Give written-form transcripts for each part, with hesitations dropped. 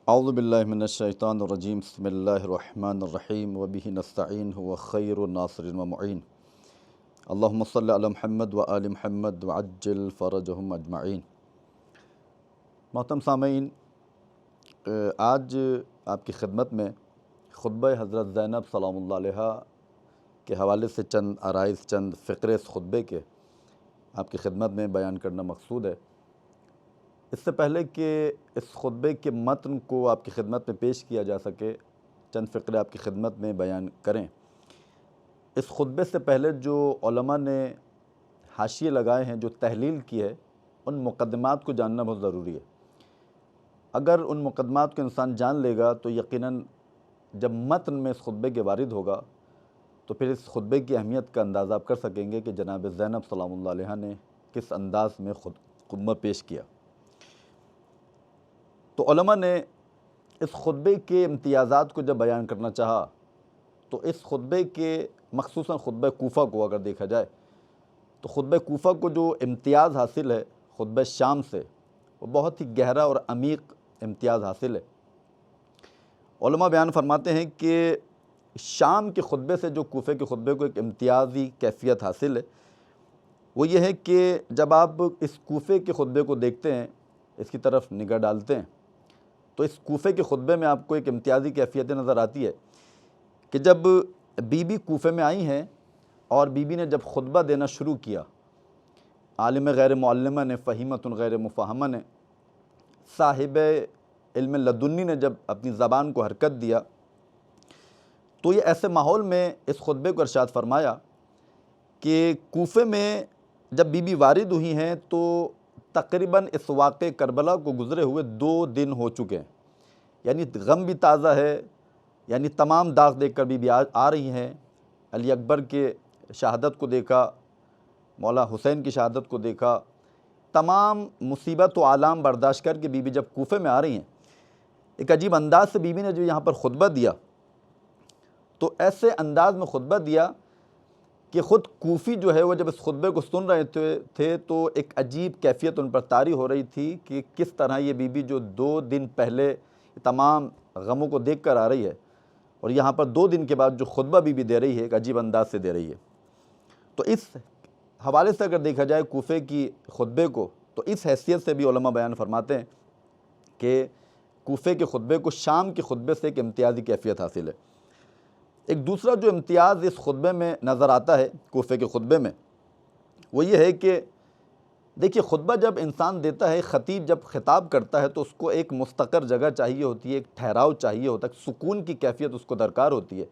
اعوذ باللہ من الشیطان الرجیم بسم اللہ الرحمن الرحیم وبہ نستعین هو خیر ناصر و معین اللہم صلی علی محمد و آل محمد وعجل فرجہم اجمعین۔ محترم سامعین، آج آپ کی خدمت میں خطبہ حضرت زینب سلام اللہ علیہا کے حوالے سے چند عرائض، چند فقرے اس خطبے کے آپ کی خدمت میں بیان کرنا مقصود ہے۔ اس سے پہلے کہ اس خطبے کے متن کو آپ کی خدمت میں پیش کیا جا سکے، چند فقرے آپ کی خدمت میں بیان کریں۔ اس خطبے سے پہلے جو علماء نے حاشیے لگائے ہیں، جو تحلیل کی ہے، ان مقدمات کو جاننا بہت ضروری ہے۔ اگر ان مقدمات کو انسان جان لے گا تو یقیناً جب متن میں اس خطبے کے وارد ہوگا تو پھر اس خطبے کی اہمیت کا اندازہ آپ کر سکیں گے کہ جناب زینب سلام اللہ علیہا نے کس انداز میں خطبہ پیش کیا۔ تو علماء نے اس خطبے کے امتیازات کو جب بیان کرنا چاہا تو اس خطبے کے مخصوصاً خطبہ کوفہ کو اگر دیکھا جائے تو خطبہ کوفہ کو جو امتیاز حاصل ہے خطبہ شام سے، وہ بہت ہی گہرا اور عمیق امتیاز حاصل ہے۔ علماء بیان فرماتے ہیں کہ شام کے خطبے سے جو کوفے کے خطبے کو ایک امتیازی کیفیت حاصل ہے، وہ یہ ہے کہ جب آپ اس کوفے کے خطبے کو دیکھتے ہیں، اس کی طرف نگاہ ڈالتے ہیں، تو اس کوفے کے خطبے میں آپ کو ایک امتیازی کیفیت نظر آتی ہے کہ جب بی بی کوفے میں آئی ہیں اور بی بی نے جب خطبہ دینا شروع کیا، عالم غیر معلمہ نے، فہیمۃ غیر مفہمہ نے، صاحب علم لدنی نے جب اپنی زبان کو حرکت دیا، تو یہ ایسے ماحول میں اس خطبے کو ارشاد فرمایا کہ کوفے میں جب بی بی وارد ہوئی ہیں تو تقریباً اس واقع کربلا کو گزرے ہوئے 2 دن ہو چکے ہیں، یعنی غم بھی تازہ ہے، یعنی تمام داغ دیکھ کر بی بی آ رہی ہیں۔ علی اکبر کے شہادت کو دیکھا، مولا حسین کی شہادت کو دیکھا، تمام مصیبت و آلام برداشت کر کے بی بی جب کوفے میں آ رہی ہیں، ایک عجیب انداز سے بی بی نے جو یہاں پر خطبہ دیا، تو ایسے انداز میں خطبہ دیا کہ خود کوفی جو ہے وہ جب اس خطبے کو سن رہے تھے تو ایک عجیب کیفیت ان پر طاری ہو رہی تھی کہ کس طرح یہ بی بی جو 2 دن پہلے تمام غموں کو دیکھ کر آ رہی ہے اور یہاں پر 2 دن کے بعد جو خطبہ بی بی دے رہی ہے ایک عجیب انداز سے دے رہی ہے۔ تو اس حوالے سے اگر دیکھا جائے کوفے کی خطبے کو، تو اس حیثیت سے بھی علماء بیان فرماتے ہیں کہ کوفے کے خطبے کو شام کے خطبے سے ایک امتیازی کیفیت حاصل ہے۔ ایک دوسرا جو امتیاز اس خطبے میں نظر آتا ہے کوفے کے خطبے میں، وہ یہ ہے کہ دیکھیے خطبہ جب انسان دیتا ہے، خطیب جب خطاب کرتا ہے تو اس کو ایک مستقر جگہ چاہیے ہوتی ہے، ایک ٹھہراؤ چاہیے ہوتا ہے، سکون کی کیفیت اس کو درکار ہوتی ہے۔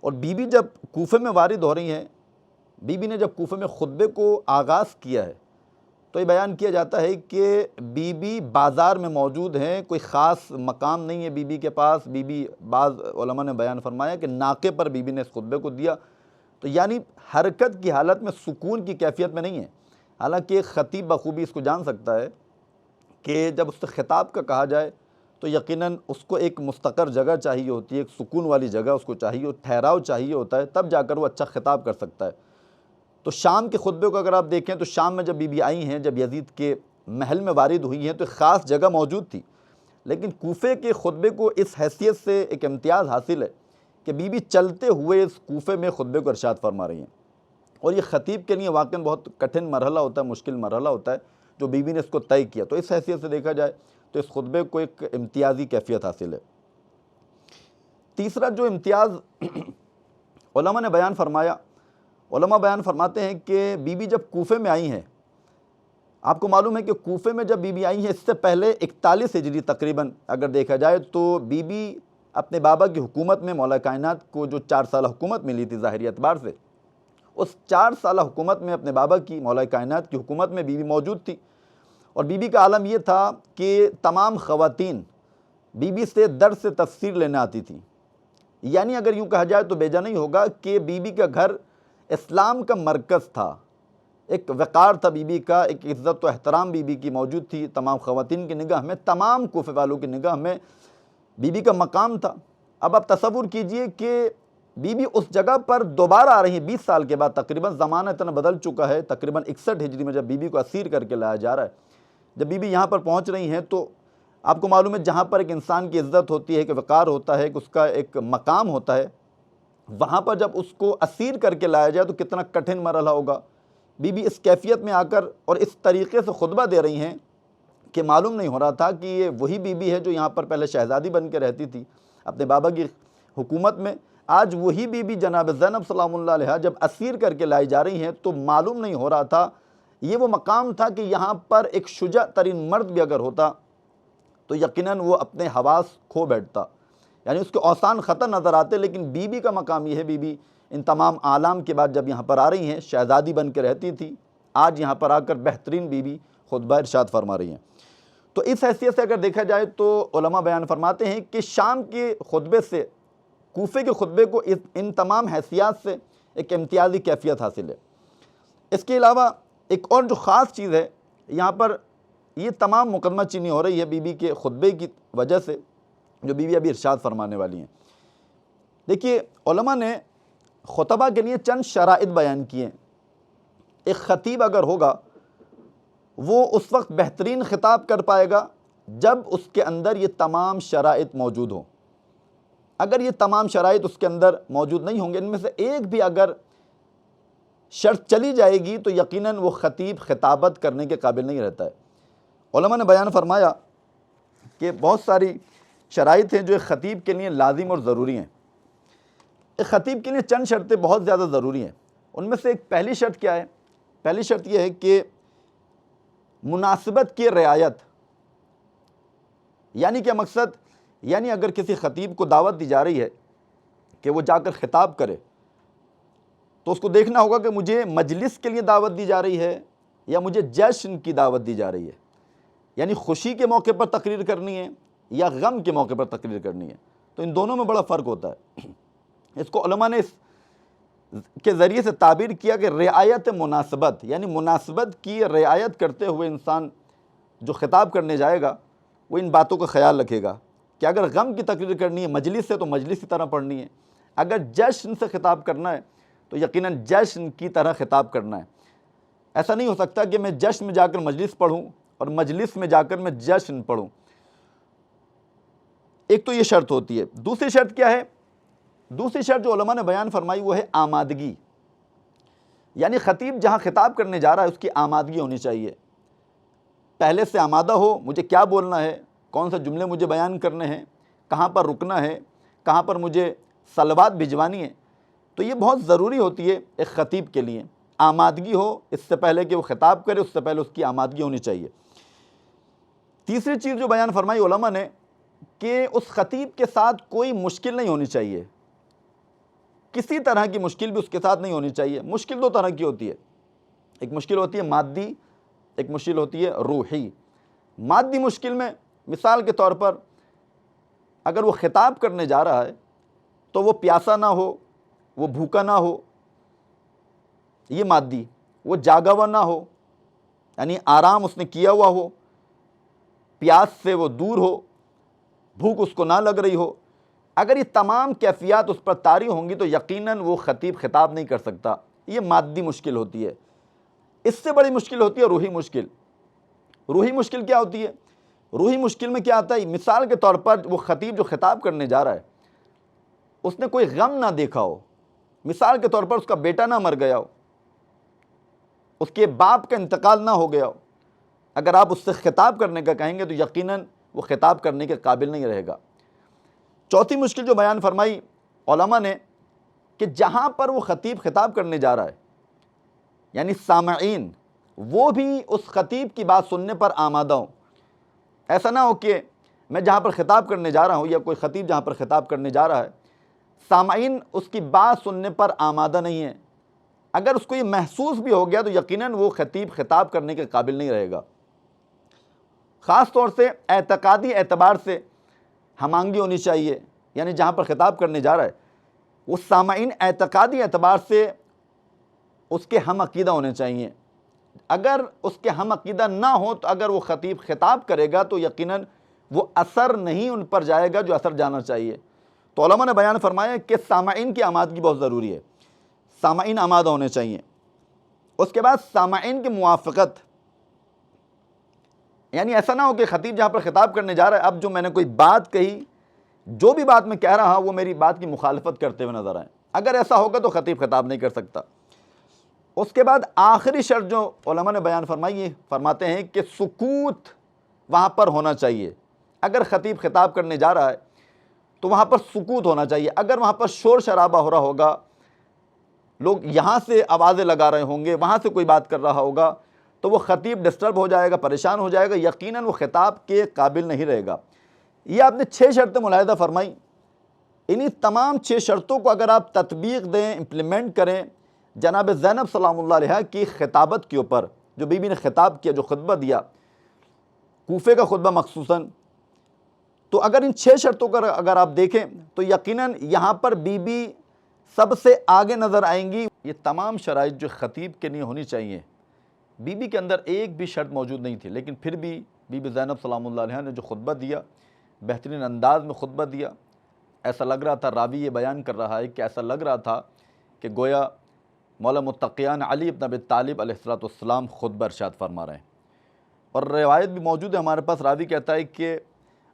اور بی بی جب کوفے میں وارد ہو رہی ہیں، بی بی نے جب کوفے میں خطبے کو آغاز کیا ہے تو یہ بیان کیا جاتا ہے کہ بی بی بازار میں موجود ہیں، کوئی خاص مقام نہیں ہے بی بی کے پاس۔ بی بی، بعض علماء نے بیان فرمایا کہ ناقے پر بی بی نے اس خطبے کو دیا، تو یعنی حرکت کی حالت میں، سکون کی کیفیت میں نہیں ہے۔ حالانکہ ایک خطیب بخوبی اس کو جان سکتا ہے کہ جب اس سے خطاب کا کہا جائے تو یقیناً اس کو ایک مستقر جگہ چاہیے ہوتی ہے، ایک سکون والی جگہ اس کو چاہیے، ٹھہراؤ چاہیے ہوتا ہے، تب جا کر وہ اچھا خطاب کر سکتا ہے۔ تو شام کے خطبے کو اگر آپ دیکھیں تو شام میں جب بی بی آئی ہیں، جب یزید کے محل میں وارد ہوئی ہیں، تو ایک خاص جگہ موجود تھی، لیکن کوفے کے خطبے کو اس حیثیت سے ایک امتیاز حاصل ہے کہ بی بی چلتے ہوئے اس کوفے میں خطبے کو ارشاد فرما رہی ہیں، اور یہ خطیب کے لیے واقعاً بہت کٹھن مرحلہ ہوتا ہے، مشکل مرحلہ ہوتا ہے جو بی بی نے اس کو طے کیا۔ تو اس حیثیت سے دیکھا جائے تو اس خطبے کو ایک امتیازی کیفیت حاصل ہے۔ تیسرا جو امتیاز علماء نے بیان فرمایا، علماء بیان فرماتے ہیں کہ بی بی جب کوفے میں آئی ہیں، آپ کو معلوم ہے کہ کوفے میں جب بی بی آئی ہیں، اس سے پہلے 41 ہجری تقریباً اگر دیکھا جائے تو بی بی اپنے بابا کی حکومت میں، مولا کائنات کو جو 4 سالہ حکومت ملی تھی ظاہری اعتبار سے، اس 4 سالہ حکومت میں اپنے بابا کی، مولا کائنات کی حکومت میں بی بی موجود تھی، اور بی بی کا عالم یہ تھا کہ تمام خواتین بی بی سے درس تفسیر لینے آتی تھیں۔ یعنی اگر یوں کہا جائے تو بیجا نہیں ہوگا کہ بی بی کا گھر اسلام کا مرکز تھا، ایک وقار تھا بی بی کا، ایک عزت و احترام بی بی کی موجود تھی، تمام خواتین کی نگاہ میں، تمام کوفے والوں کی نگاہ میں بی بی کا مقام تھا۔ اب آپ تصور کیجئے کہ بی بی اس جگہ پر دوبارہ آ رہی ہیں 20 سال کے بعد، تقریباً زمانہ اتنا بدل چکا ہے، تقریباً 61 ہجری میں جب بی بی کو اسیر کر کے لایا جا رہا ہے، جب بی بی یہاں پر پہنچ رہی ہیں تو آپ کو معلوم ہے جہاں پر ایک انسان کی عزت ہوتی ہے، کہ وقار ہوتا ہے، کہ اس کا ایک مقام ہوتا ہے، وہاں پر جب اس کو اسیر کر کے لایا جائے تو کتنا کٹھن مرحلہ ہوگا۔ بی بی اس کیفیت میں آ کر اور اس طریقے سے خطبہ دے رہی ہیں کہ معلوم نہیں ہو رہا تھا کہ یہ وہی بی بی ہے جو یہاں پر پہلے شہزادی بن کے رہتی تھی اپنے بابا کی حکومت میں، آج وہی بی بی جناب زینب سلام اللہ علیہا جب اسیر کر کے لائی جا رہی ہیں تو معلوم نہیں ہو رہا تھا۔ یہ وہ مقام تھا کہ یہاں پر ایک شجاع ترین مرد بھی اگر ہوتا تو یقیناً وہ اپنے حواس کھو بیٹھتا، یعنی اس کے اوسان خطر نظر آتے، لیکن بی بی کا مقام یہ ہے، بی بی ان تمام اعلام کے بعد جب یہاں پر آ رہی ہیں، شہزادی بن کے رہتی تھی، آج یہاں پر آ کر بہترین بی بی خطبہ ارشاد فرما رہی ہیں۔ تو اس حیثیت سے اگر دیکھا جائے تو علماء بیان فرماتے ہیں کہ شام کے خطبے سے کوفے کے خطبے کو ان تمام حیثیات سے ایک امتیازی کیفیت حاصل ہے۔ اس کے علاوہ ایک اور جو خاص چیز ہے، یہاں پر یہ تمام مقدمہ چینی ہو رہی ہے بی بی کے خطبے کی وجہ سے جو بی بی ابھی ارشاد فرمانے والی ہیں۔ دیکھیے علماء نے خطبہ کے لیے چند شرائط بیان کیے ہیں۔ ایک خطیب اگر ہوگا وہ اس وقت بہترین خطاب کر پائے گا جب اس کے اندر یہ تمام شرائط موجود ہوں۔ اگر یہ تمام شرائط اس کے اندر موجود نہیں ہوں گے، ان میں سے ایک بھی اگر شرط چلی جائے گی تو یقیناً وہ خطیب خطابت کرنے کے قابل نہیں رہتا ہے۔ علماء نے بیان فرمایا کہ بہت ساری شرائط ہیں جو ایک خطیب کے لیے لازم اور ضروری ہیں۔ ایک خطیب کے لیے چند شرطیں بہت زیادہ ضروری ہیں۔ ان میں سے ایک پہلی شرط کیا ہے؟ پہلی شرط یہ ہے کہ مناسبت کی رعایت، یعنی کیا مقصد؟ یعنی اگر کسی خطیب کو دعوت دی جا رہی ہے کہ وہ جا کر خطاب کرے تو اس کو دیکھنا ہوگا کہ مجھے مجلس کے لیے دعوت دی جا رہی ہے یا مجھے جشن کی دعوت دی جا رہی ہے، یعنی خوشی کے موقع پر تقریر کرنی ہے یا غم کے موقع پر تقریر کرنی ہے۔ تو ان دونوں میں بڑا فرق ہوتا ہے۔ اس کو علماء نے اس کے ذریعے سے تعبیر کیا کہ رعایت مناسبت، یعنی مناسبت کی رعایت کرتے ہوئے انسان جو خطاب کرنے جائے گا وہ ان باتوں کا خیال رکھے گا کہ اگر غم کی تقریر کرنی ہے مجلس سے تو مجلس کی طرح پڑھنی ہے، اگر جشن سے خطاب کرنا ہے تو یقیناً جشن کی طرح خطاب کرنا ہے۔ ایسا نہیں ہو سکتا کہ میں جشن میں جا کر مجلس پڑھوں اور مجلس میں جا کر میں جشن پڑھوں۔ ایک تو یہ شرط ہوتی ہے۔ دوسری شرط کیا ہے؟ دوسری شرط جو علماء نے بیان فرمائی وہ ہے آمادگی، یعنی خطیب جہاں خطاب کرنے جا رہا ہے اس کی آمادگی ہونی چاہیے، پہلے سے آمادہ ہو، مجھے کیا بولنا ہے، کون سے جملے مجھے بیان کرنے ہیں، کہاں پر رکنا ہے، کہاں پر مجھے صلوات بھجوانی ہے۔ تو یہ بہت ضروری ہوتی ہے ایک خطیب کے لیے، آمادگی ہو، اس سے پہلے کہ وہ خطاب کرے اس سے پہلے اس کی آمادگی ہونی چاہیے۔ تیسری چیز جو بیان فرمائی علماء نے کہ اس خطیب کے ساتھ کوئی مشکل نہیں ہونی چاہیے، کسی طرح کی مشکل بھی اس کے ساتھ نہیں ہونی چاہیے۔ مشکل دو طرح کی ہوتی ہے، ایک مشکل ہوتی ہے مادی، ایک مشکل ہوتی ہے روحی۔ مادی مشکل میں مثال کے طور پر اگر وہ خطاب کرنے جا رہا ہے تو وہ پیاسا نہ ہو، وہ بھوکا نہ ہو، یہ مادی، وہ جاگا ہوا نہ ہو، یعنی آرام اس نے کیا ہوا ہو، پیاس سے وہ دور ہو، بھوک اس کو نہ لگ رہی ہو۔ اگر یہ تمام کیفیات اس پر طاری ہوں گی تو یقیناً وہ خطیب خطاب نہیں کر سکتا۔ یہ مادی مشکل ہوتی ہے۔ اس سے بڑی مشکل ہوتی ہے روحی مشکل۔ روحی مشکل کیا ہوتی ہے؟ روحی مشکل میں کیا آتا ہے؟ مثال کے طور پر وہ خطیب جو خطاب کرنے جا رہا ہے اس نے کوئی غم نہ دیکھا ہو، مثال کے طور پر اس کا بیٹا نہ مر گیا ہو، اس کے باپ کا انتقال نہ ہو گیا ہو، اگر آپ اس سے خطاب کرنے کا کہیں گے تو یقیناً وہ خطاب کرنے کے قابل نہیں رہے گا۔ چوتھی مشکل جو بیان فرمائی علماء نے کہ جہاں پر وہ خطیب خطاب کرنے جا رہا ہے یعنی سامعین وہ بھی اس خطیب کی بات سننے پر آمادہ ہوں۔ ایسا نہ ہو کہ میں جہاں پر خطاب کرنے جا رہا ہوں یا کوئی خطیب جہاں پر خطاب کرنے جا رہا ہے سامعین اس کی بات سننے پر آمادہ نہیں ہے، اگر اس کو یہ محسوس بھی ہو گیا تو یقیناً وہ خطیب خطاب کرنے کے قابل نہیں رہے گا۔ خاص طور سے اعتقادی اعتبار سے ہم آہنگی ہونی چاہیے، یعنی جہاں پر خطاب کرنے جا رہا ہے وہ سامعین اعتقادی اعتبار سے اس کے ہم عقیدہ ہونے چاہیے۔ اگر اس کے ہم عقیدہ نہ ہو تو اگر وہ خطیب خطاب کرے گا تو یقیناً وہ اثر نہیں ان پر جائے گا جو اثر جانا چاہیے۔ تو علماء نے بیان فرمایا کہ سامعین کی آمادگی بہت ضروری ہے، سامعین آمادہ ہونے چاہیے۔ اس کے بعد سامعین کی موافقت، یعنی ایسا نہ ہو کہ خطیب جہاں پر خطاب کرنے جا رہا ہے، اب جو میں نے کوئی بات کہی، جو بھی بات میں کہہ رہا ہوں وہ میری بات کی مخالفت کرتے ہوئے نظر آئیں۔ اگر ایسا ہوگا تو خطیب خطاب نہیں کر سکتا۔ اس کے بعد آخری شرط جو علماء نے بیان فرمائی ہے، فرماتے ہیں کہ سکوت وہاں پر ہونا چاہیے۔ اگر خطیب خطاب کرنے جا رہا ہے تو وہاں پر سکوت ہونا چاہیے۔ اگر وہاں پر شور شرابہ ہو رہا ہوگا، لوگ یہاں سے آوازیں لگا رہے ہوں گے، وہاں سے کوئی بات کر رہا ہوگا، تو وہ خطیب ڈسٹرب ہو جائے گا، پریشان ہو جائے گا، یقیناً وہ خطاب کے قابل نہیں رہے گا۔ یہ آپ نے 6 شرطیں ملاحظہ فرمائی۔ انہی تمام 6 شرطوں کو اگر آپ تطبیق دیں، امپلیمنٹ کریں جناب زینب سلام اللہ علیہا کی خطابت کے اوپر، جو بی بی نے خطاب کیا، جو خطبہ دیا کوفے کا خطبہ مخصوصاً، تو اگر ان 6 شرطوں کا اگر آپ دیکھیں تو یقیناً یہاں پر بی بی سب سے آگے نظر آئیں گی۔ یہ تمام شرائط جو خطیب کے لیے ہونی چاہیے، بی بی کے اندر ایک بھی شرط موجود نہیں تھی، لیکن پھر بھی بی بی زینب سلام اللہ علیہا نے جو خطبہ دیا، بہترین انداز میں خطبہ دیا، ایسا لگ رہا تھا، راوی یہ بیان کر رہا ہے کہ ایسا لگ رہا تھا کہ گویا مولا متقیان علی بن ابی طالب علیہ السلام خطبہ ارشاد فرما رہے ہیں۔ اور روایت بھی موجود ہے ہمارے پاس، راوی کہتا ہے کہ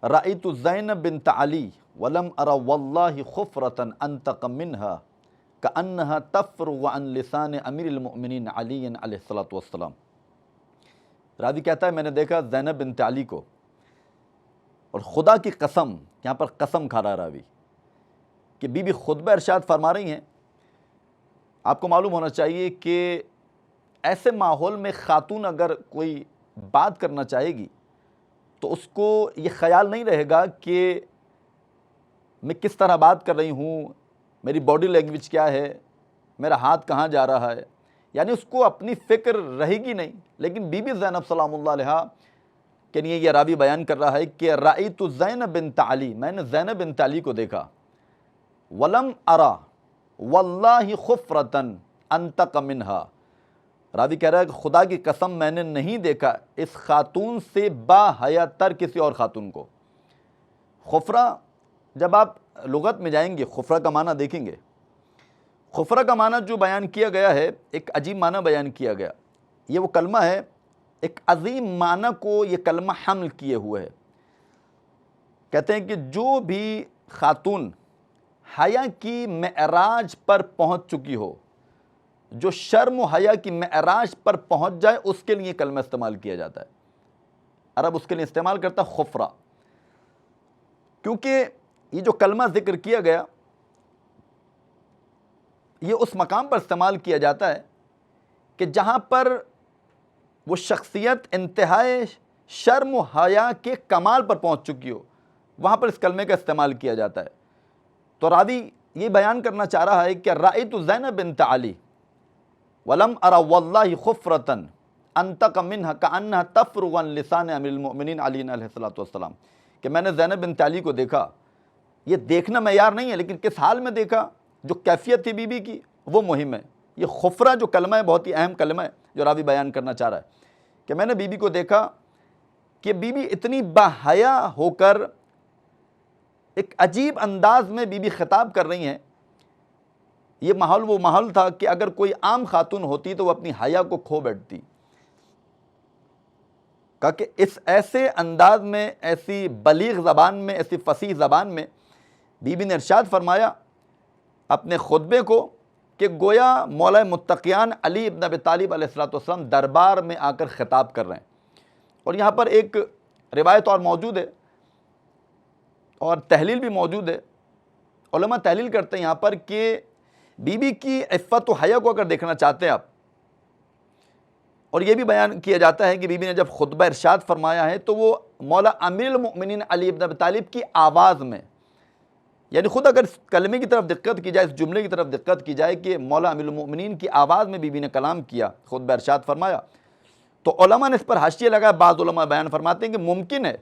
رأیت زینب بنت علی ولم ارى واللہ خفرة انتق منها کأنها تفرغ عن لسان امیر المؤمنین علی علیہ السلام۔ راوی کہتا ہے میں نے دیکھا زینب بنت علی کو، اور خدا کی قسم، یہاں پر قسم کھا رہا ہے راوی کہ بی بی خطبہ ارشاد فرما رہی ہیں۔ آپ کو معلوم ہونا چاہیے کہ ایسے ماحول میں خاتون اگر کوئی بات کرنا چاہے گی تو اس کو یہ خیال نہیں رہے گا کہ میں کس طرح بات کر رہی ہوں، میری باڈی لینگویج کیا ہے، میرا ہاتھ کہاں جا رہا ہے، یعنی اس کو اپنی فکر رہے گی نہیں۔ لیکن بی بی زینب سلام اللہ علیہا کے لیے یہ راوی بیان کر رہا ہے کہ رأیت زینب بنت علی، میں نے زینب بنت علی کو دیکھا، ولم ارا واللہ خفرتن انتق منہا، راوی کہہ رہا ہے کہ خدا کی قسم میں نے نہیں دیکھا اس خاتون سے با حیا تر کسی اور خاتون کو۔ خفرہ جب آپ لغت میں جائیں گے، خفرہ کا معنی دیکھیں گے، خفرہ کا معنی جو بیان کیا گیا ہے، ایک عجیب معنی بیان کیا گیا۔ یہ وہ کلمہ ہے، ایک عظیم معنی کو یہ کلمہ حمل کیے ہوئے ہے۔ کہتے ہیں کہ جو بھی خاتون حیا کی معراج پر پہنچ چکی ہو، جو شرم و حیا کی معراج پر پہنچ جائے، اس کے لیے کلمہ استعمال کیا جاتا ہے۔ عرب اس کے لیے استعمال کرتا ہے خفرہ، کیونکہ یہ جو کلمہ ذکر کیا گیا یہ اس مقام پر استعمال کیا جاتا ہے کہ جہاں پر وہ شخصیت انتہائی شرم و حیا کے کمال پر پہنچ چکی ہو، وہاں پر اس کلمے کا استعمال کیا جاتا ہے۔ تو راوی یہ بیان کرنا چاہ رہا ہے کہ رأیت زینب بنت علی ولم ارى واللہ خفرة انتق منها کأنها تفرغ عن لسان امیر المؤمنین علی علیہ السلام، کہ میں نے زینب بنت علی کو دیکھا۔ یہ دیکھنا معیار نہیں ہے، لیکن کس حال میں دیکھا، جو کیفیت تھی بی بی کی وہ مہم ہے۔ یہ خفرہ جو کلمہ ہے بہت ہی اہم کلمہ ہے جو راوی بیان کرنا چاہ رہا ہے کہ میں نے بی بی کو دیکھا کہ بی بی اتنی باحیا ہو کر ایک عجیب انداز میں بی بی خطاب کر رہی ہیں۔ یہ ماحول وہ ماحول تھا کہ اگر کوئی عام خاتون ہوتی تو وہ اپنی حیا کو کھو بیٹھتی، کہ اس ایسے انداز میں، ایسی بلیغ زبان میں، ایسی فصیح زبان میں بی بی نے ارشاد فرمایا اپنے خطبے کو کہ گویا مولا متقیان علی بن ابی طالب علیہ السلام دربار میں آ کر خطاب کر رہے ہیں۔ اور یہاں پر ایک روایت اور موجود ہے اور تحلیل بھی موجود ہے۔ علماء تحلیل کرتے ہیں یہاں پر کہ بی بی کی عفت و حیا کو اگر دیکھنا چاہتے ہیں آپ، اور یہ بھی بیان کیا جاتا ہے کہ بی بی نے جب خطبہ ارشاد فرمایا ہے تو وہ مولا امیر المؤمنین علی بن ابی طالب کی آواز میں، یعنی خود اگر اس کلمے کی طرف دقت کی جائے، اس جملے کی طرف دقت کی جائے کہ مولا امیر المؤمنین کی آواز میں بی بی نے کلام کیا، خطبہ ارشاد فرمایا، تو علماء نے اس پر حاشیہ لگایا۔ بعض علماء بیان فرماتے ہیں کہ ممکن ہے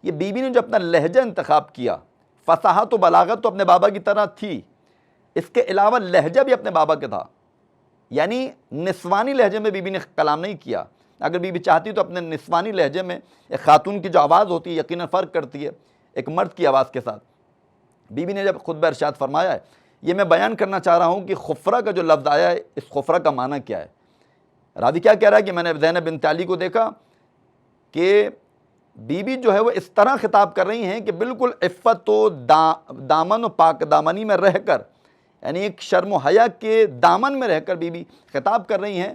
یہ بی بی نے جو اپنا لہجہ انتخاب کیا، فصاحت و بلاغت تو اپنے بابا کی طرح تھی، اس کے علاوہ لہجہ بھی اپنے بابا کے تھا، یعنی نسوانی لہجے میں بی بی نے کلام نہیں کیا۔ اگر بی بی چاہتی تو اپنے نسوانی لہجے میں، ایک خاتون کی جو آواز ہوتی ہے یقیناً فرق کرتی ہے ایک مرد کی آواز کے ساتھ۔ بی بی نے جب خطبہ ارشاد فرمایا ہے، یہ میں بیان کرنا چاہ رہا ہوں کہ خفرہ کا جو لفظ آیا ہے، اس خفرہ کا معنی کیا ہے۔ راوی کیا کہہ رہا ہے کہ میں نے زینب بنت علی کو دیکھا کہ بیوی جو ہے وہ اس طرح خطاب کر رہی ہیں کہ بالکل عفت و دامن و پاک دامنی میں رہ کر، یعنی ایک شرم و حیا کے دامن میں رہ کر بیوی خطاب کر رہی ہیں۔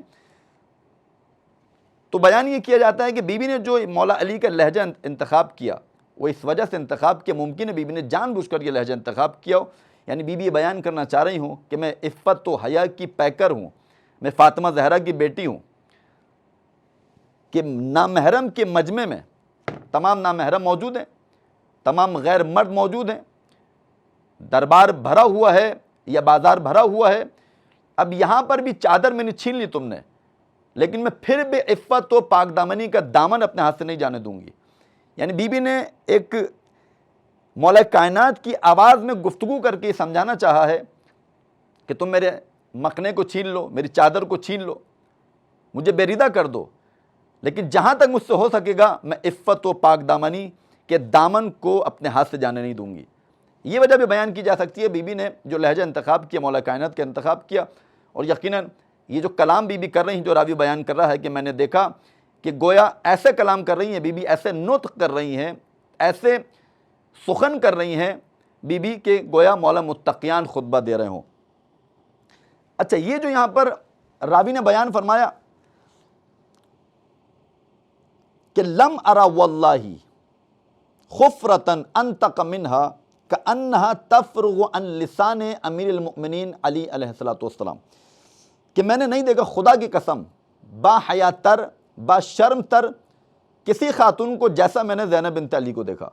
تو بیان یہ کیا جاتا ہے کہ بیوی نے جو مولا علی کا لہجہ انتخاب کیا وہ اس وجہ سے انتخاب کیا، ممکن ہے بیوی نے جان بوجھ کر یہ لہجہ انتخاب کیا ہو، یعنی بیوی یہ بیان کرنا چاہ رہی ہوں کہ میں عفت و حیا کی پیکر ہوں، میں فاطمہ زہرا کی بیٹی ہوں، کہ نامحرم کے مجمع میں تمام نامحرم موجود ہیں، تمام غیر مرد موجود ہیں، دربار بھرا ہوا ہے یا بازار بھرا ہوا ہے، اب یہاں پر بھی چادر میں نے چھین لی تم نے، لیکن میں پھر بھی عفت و پاک دامنی کا دامن اپنے ہاتھ سے نہیں جانے دوں گی۔ یعنی بیوی نے ایک مولا کائنات کی آواز میں گفتگو کر کے سمجھانا چاہا ہے کہ تم میرے مکھنے کو چھین لو، میری چادر کو چھین لو، مجھے بے-ردہ کر دو، لیکن جہاں تک مجھ سے ہو سکے گا میں عفت و پاک دامنی کے دامن کو اپنے ہاتھ سے جانے نہیں دوں گی۔ یہ وجہ بھی بیان کی جا سکتی ہے بیوی نے جو لہجہ انتخاب کیا، مولا کائنات کا انتخاب کیا، اور یقیناً یہ جو کلام بیوی کر رہی ہیں، جو راوی بیان کر رہا ہے کہ میں نے دیکھا کہ گویا ایسے کلام کر رہی ہیں بیوی، ایسے نطق کر رہی ہیں، ایسے سخن کر رہی ہیں بیوی کہ گویا مولا متقیان خطبہ دے رہے ہوں۔ اچھا، یہ جو یہاں پر راوی نے بیان فرمایا کہ لم ارا واللہ خفرتن انتق منہا کأنہا تفرغ عن لسان امیر المؤمنین علی علیہ السلام، کہ میں نے نہیں دیکھا خدا کی قسم با حیا تر، با شرم تر کسی خاتون کو جیسا میں نے زینب بنت علی کو دیکھا۔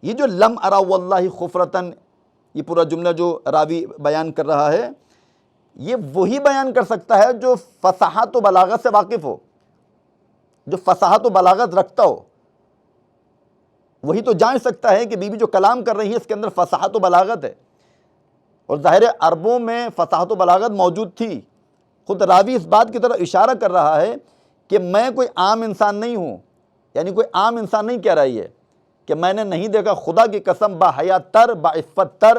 یہ جو لم ارا واللہ خفرتن، یہ پورا جملہ جو راوی بیان کر رہا ہے، یہ وہی بیان کر سکتا ہے جو فصاحت و بلاغت سے واقف ہو، جو فصاحت و بلاغت رکھتا ہو، وہی تو جان سکتا ہے کہ بیوی جو کلام کر رہی ہے اس کے اندر فصاحت و بلاغت ہے، اور ظاہر عربوں میں فصاحت و بلاغت موجود تھی۔ خود راوی اس بات کی طرف اشارہ کر رہا ہے کہ میں کوئی عام انسان نہیں ہوں، یعنی کوئی عام انسان نہیں کہہ رہی ہے کہ میں نے نہیں دیکھا خدا کی قسم با حیا تر، با عفت تر،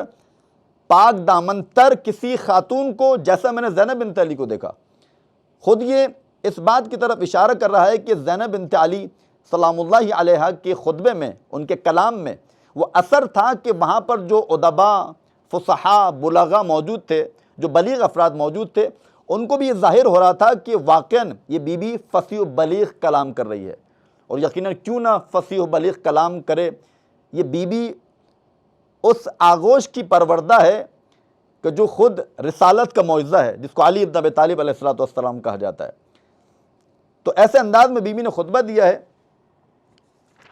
پاک دامن تر کسی خاتون کو جیسا میں نے زینب بنت علی کو دیکھا۔ خود یہ اس بات کی طرف اشارہ کر رہا ہے کہ زینب بنت علی سلام اللہ علیہا کے خطبے میں، ان کے کلام میں وہ اثر تھا کہ وہاں پر جو ادبا، فصحا، بلغا موجود تھے، جو بلیغ افراد موجود تھے، ان کو بھی یہ ظاہر ہو رہا تھا کہ واقعاً یہ بیوی فصیح و بلیغ کلام کر رہی ہے، اور یقیناً کیوں نہ فصیح و بلیغ کلام کرے، یہ بیوی اس آغوش کی پروردہ ہے کہ جو خود رسالت کا معجزہ ہے، جس کو علی ابن ابی طالب علیہ السلام کہا جاتا ہے۔ تو ایسے انداز میں بیوی نے خطبہ دیا ہے،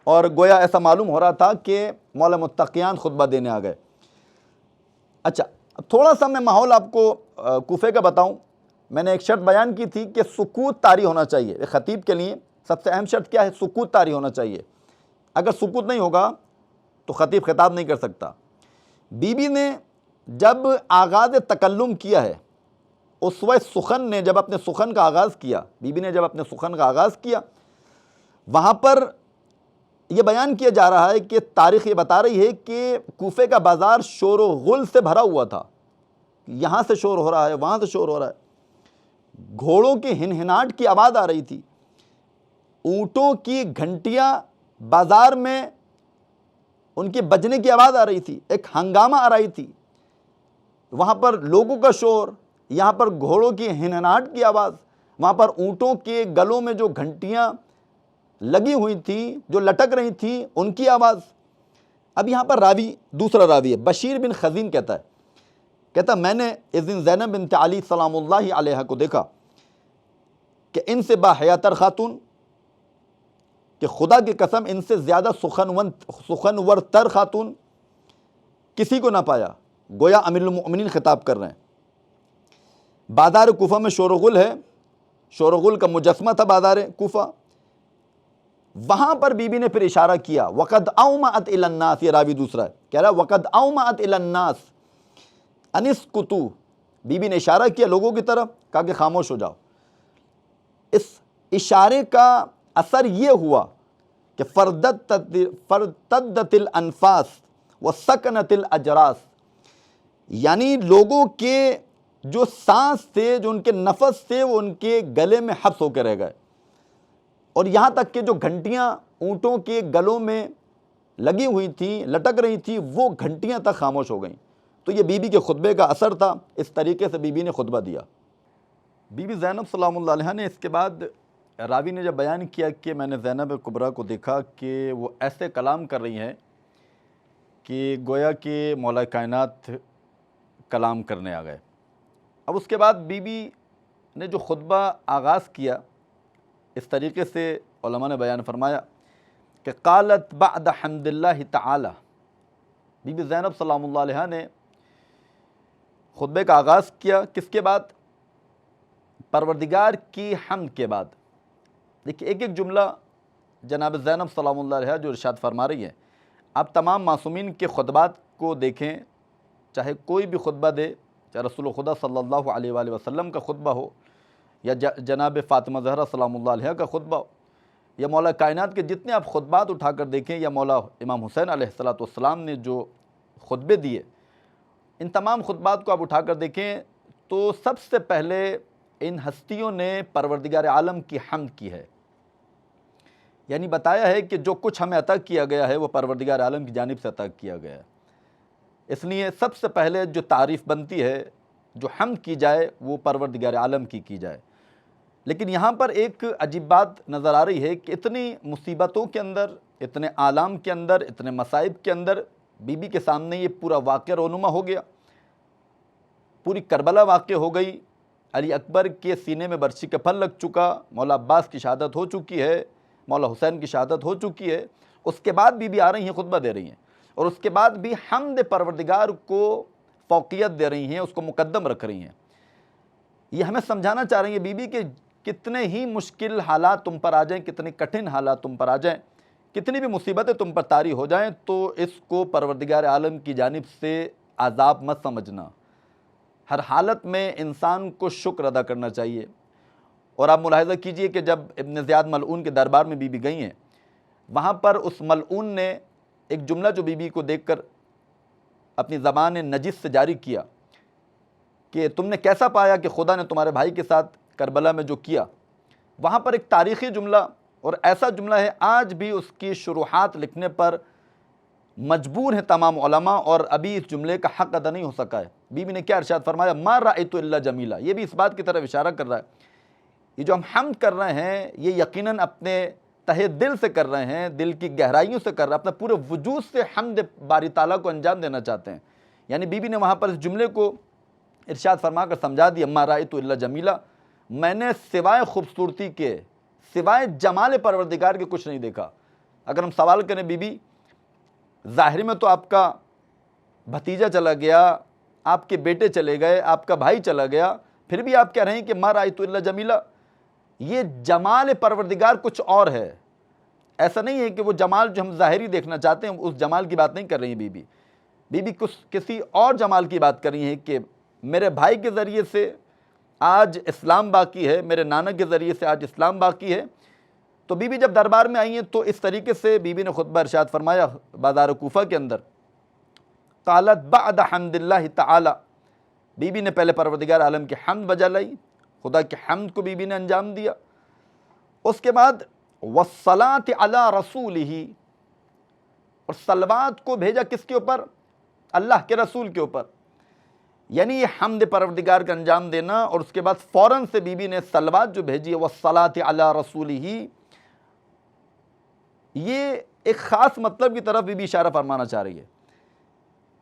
اور گویا ایسا معلوم ہو رہا تھا کہ مولا متقیان خطبہ دینے آ گئے۔ اچھا، تھوڑا سا میں ماحول آپ کو کوفے کا بتاؤں۔ میں نے ایک شرط بیان کی تھی کہ سکوت طاری ہونا چاہیے۔ ایک خطیب کے لیے سب سے اہم شرط کیا ہے؟ سکوت طاری ہونا چاہیے۔ اگر سکوت نہیں ہوگا تو خطیب خطاب نہیں کر سکتا۔ بیوی نے جب آغاز تکلم کیا ہے، اسوہ سخن نے جب اپنے سخن کا آغاز کیا، بیوی نے جب اپنے سخن کا آغاز کیا، وہاں پر یہ بیان کیا جا رہا ہے کہ تاریخ یہ بتا رہی ہے کہ کوفے کا بازار شور و غل سے بھرا ہوا تھا، یہاں سے شور ہو رہا ہے، وہاں سے شور ہو رہا ہے، گھوڑوں کی ہنہناٹ کی آواز آ رہی تھی، اونٹوں کی گھنٹیاں بازار میں ان کے بجنے کی آواز آ رہی تھی، ایک ہنگامہ آ رہی تھی، وہاں پر لوگوں کا شور، یہاں پر گھوڑوں کی ہنہناٹ کی آواز، وہاں پر اونٹوں کے گلوں میں جو گھنٹیاں لگی ہوئی تھیں، جو لٹک رہی تھیں، ان کی آواز۔ اب یہاں پر راوی، دوسرا راوی ہے بشیر بن خزین، کہتا میں نے اس دن زینب بنت علی سلام اللہ علیہ کو دیکھا کہ ان سے با حیا تر خاتون، کہ خدا کی قسم ان سے زیادہ سخنور تر خاتون کسی کو نہ پایا۔ گویا امیر المؤمنین خطاب کر رہے ہیں۔ بازار کوفہ میں شور و غل ہے، شور و غل کا مجسمہ تھا بازار کوفہ۔ وہاں پر بی بی نے پھر اشارہ کیا، وَقَدْ أَوْمَأَتْ إِلَى النَّاسِ، یہ راوی دوسرا ہے، کہہ رہا ہے وَقَدْ أَوْمَأَتْ إِلَى النَّاسِ أَنِ اسْكُتُوا، بی بی نے اشارہ کیا لوگوں کی طرف، کہا کہ خاموش ہو جاؤ۔ اس اشارے کا اثر یہ ہوا کہ فَارْتَدَّتِ الْأَنْفَاسِ وَسَكَنَتِ الْأَجْرَاسِ، یعنی لوگوں کے جو سانس تھے، جو ان کے نفس تھے، وہ ان کے گلے میں حبس ہو کے رہ گئے، اور یہاں تک کہ جو گھنٹیاں اونٹوں کے گلوں میں لگی ہوئی تھیں، لٹک رہی تھیں، وہ گھنٹیاں تک خاموش ہو گئیں۔ تو یہ بی بی کے خطبے کا اثر تھا، اس طریقے سے بی بی نے خطبہ دیا۔ بی بی زینب سلام اللہ علیہا نے اس کے بعد، راوی نے جب بیان کیا کہ میں نے زینب کبریٰ کو دیکھا کہ وہ ایسے کلام کر رہی ہیں کہ گویا کہ مولا کائنات کلام کرنے آ گئے۔ اب اس کے بعد بی بی نے جو خطبہ آغاز کیا، اس طریقے سے علماء نے بیان فرمایا کہ قالت بعد حمد اللہ تعالی، بی بی زینب سلام اللہ علیہا نے خطبے کا آغاز کیا کس کے بعد؟ پروردگار کی حمد کے بعد۔ دیکھیں ایک ایک جملہ جناب زینب سلام اللہ علیہا جو ارشاد فرما رہی ہے، آپ تمام معصومین کے خطبات کو دیکھیں، چاہے کوئی بھی خطبہ دے، چاہے رسول خدا صلی اللہ علیہ وآلہ وسلم کا خطبہ ہو، یا جناب فاطمہ زہرا سلام اللہ علیہا کا خطبہ ہو، یا مولا کائنات کے جتنے آپ خطبات اٹھا کر دیکھیں، یا مولا امام حسین علیہ السلام نے جو خطبے دیے، ان تمام خطبات کو آپ اٹھا کر دیکھیں تو سب سے پہلے ان ہستیوں نے پروردگار عالم کی حمد کی ہے، یعنی بتایا ہے کہ جو کچھ ہمیں عطا کیا گیا ہے وہ پروردگار عالم کی جانب سے عطا کیا گیا ہے، اس لیے سب سے پہلے جو تعریف بنتی ہے، جو حمد کی جائے، وہ پروردگار عالم کی جائے۔ لیکن یہاں پر ایک عجیب بات نظر آ رہی ہے کہ اتنی مصیبتوں کے اندر، اتنے آلام کے اندر، اتنے مصائب کے اندر بی بی کے سامنے یہ پورا واقعہ رونما ہو گیا، پوری کربلا واقع ہو گئی، علی اکبر کے سینے میں برچھی کا پھل لگ چکا، مولا عباس کی شہادت ہو چکی ہے، مولا حسین کی شہادت ہو چکی ہے، اس کے بعد بی بی آ رہی ہیں، خطبہ دے رہی ہیں، اور اس کے بعد بھی حمد پروردگار کو فوقیت دے رہی ہیں، اس کو مقدم رکھ رہی ہیں۔ یہ ہمیں سمجھانا چاہ رہی ہیں بی بی کہ کتنے ہی مشکل حالات تم پر آ جائیں، کتنے کٹھن حالات تم پر آ جائیں، کتنی بھی مصیبتیں تم پر طاری ہو جائیں، تو اس کو پروردگار عالم کی جانب سے عذاب مت سمجھنا۔ ہر حالت میں انسان کو شکر ادا کرنا چاہیے۔ اور آپ ملاحظہ کیجئے کہ جب ابن زیاد ملعون کے دربار میں بی بی گئی ہیں، وہاں پر اس ملعون نے ایک جملہ جو بی بی کو دیکھ کر اپنی زبان نجس سے جاری کیا کہ تم نے کیسا پایا کہ خدا نے تمہارے بھائی کے ساتھ کربلا میں جو کیا، وہاں پر ایک تاریخی جملہ اور ایسا جملہ ہے، آج بھی اس کی شروحات لکھنے پر مجبور ہیں تمام علماء، اور ابھی اس جملے کا حق ادا نہیں ہو سکا ہے۔ بی بی نے کیا ارشاد فرمایا؟ ما رأیت الا جمیلا، یہ بھی اس بات کی طرف اشارہ کر رہا ہے، یہ جو ہم حمد کر رہے ہیں یہ یقیناً اپنے تہہ دل سے کر رہے ہیں، دل کی گہرائیوں سے کر رہے ہیں، اپنے پورے وجود سے حمد باری تعالیٰ کو انجام دینا چاہتے ہیں۔ یعنی بی بی نے وہاں پر اس جملے کو ارشاد فرما کر سمجھا دیا، ما رأیت الا جمیلا، میں نے سوائے خوبصورتی کے، سوائے جمال پروردگار کے کچھ نہیں دیکھا۔ اگر ہم سوال کریں بی بی، ظاہر میں تو آپ کا بھتیجا چلا گیا، آپ کے بیٹے چلے گئے، آپ کا بھائی چلا گیا، پھر بھی آپ کہہ رہے ہیں کہ ما رأیت الا جمیلا، یہ جمال پروردگار کچھ اور ہے۔ ایسا نہیں ہے کہ وہ جمال جو ہم ظاہری دیکھنا چاہتے ہیں اس جمال کی بات نہیں کر رہی ہیں بی بی کسی اور جمال کی بات کر رہی ہیں کہ میرے بھائی کے ذریعے سے آج اسلام باقی ہے، میرے نانا کے ذریعے سے آج اسلام باقی ہے۔ تو بی بی جب دربار میں آئی ہیں تو اس طریقے سے بی بی نے خطبہ ارشاد فرمایا بازار کوفہ کے اندر، قالت بعد حمد اللہ تعالی، بی بی نے پہلے پروردگار عالم کی حمد بجا لائی، خدا کی حمد کو بی بی نے انجام دیا، اس کے بعد والصلاۃ علی رسولہ، اور صلوات کو بھیجا کس کے اوپر؟ اللہ کے رسول کے اوپر، یعنی یہ حمد پروردگار کا انجام دینا، اور اس کے بعد فوراً سے بی بی نے صلوات جو بھیجی ہے والصلاۃ علی رسولہ، یہ ایک خاص مطلب کی طرف بی بی اشارہ فرمانا چاہ رہی ہے۔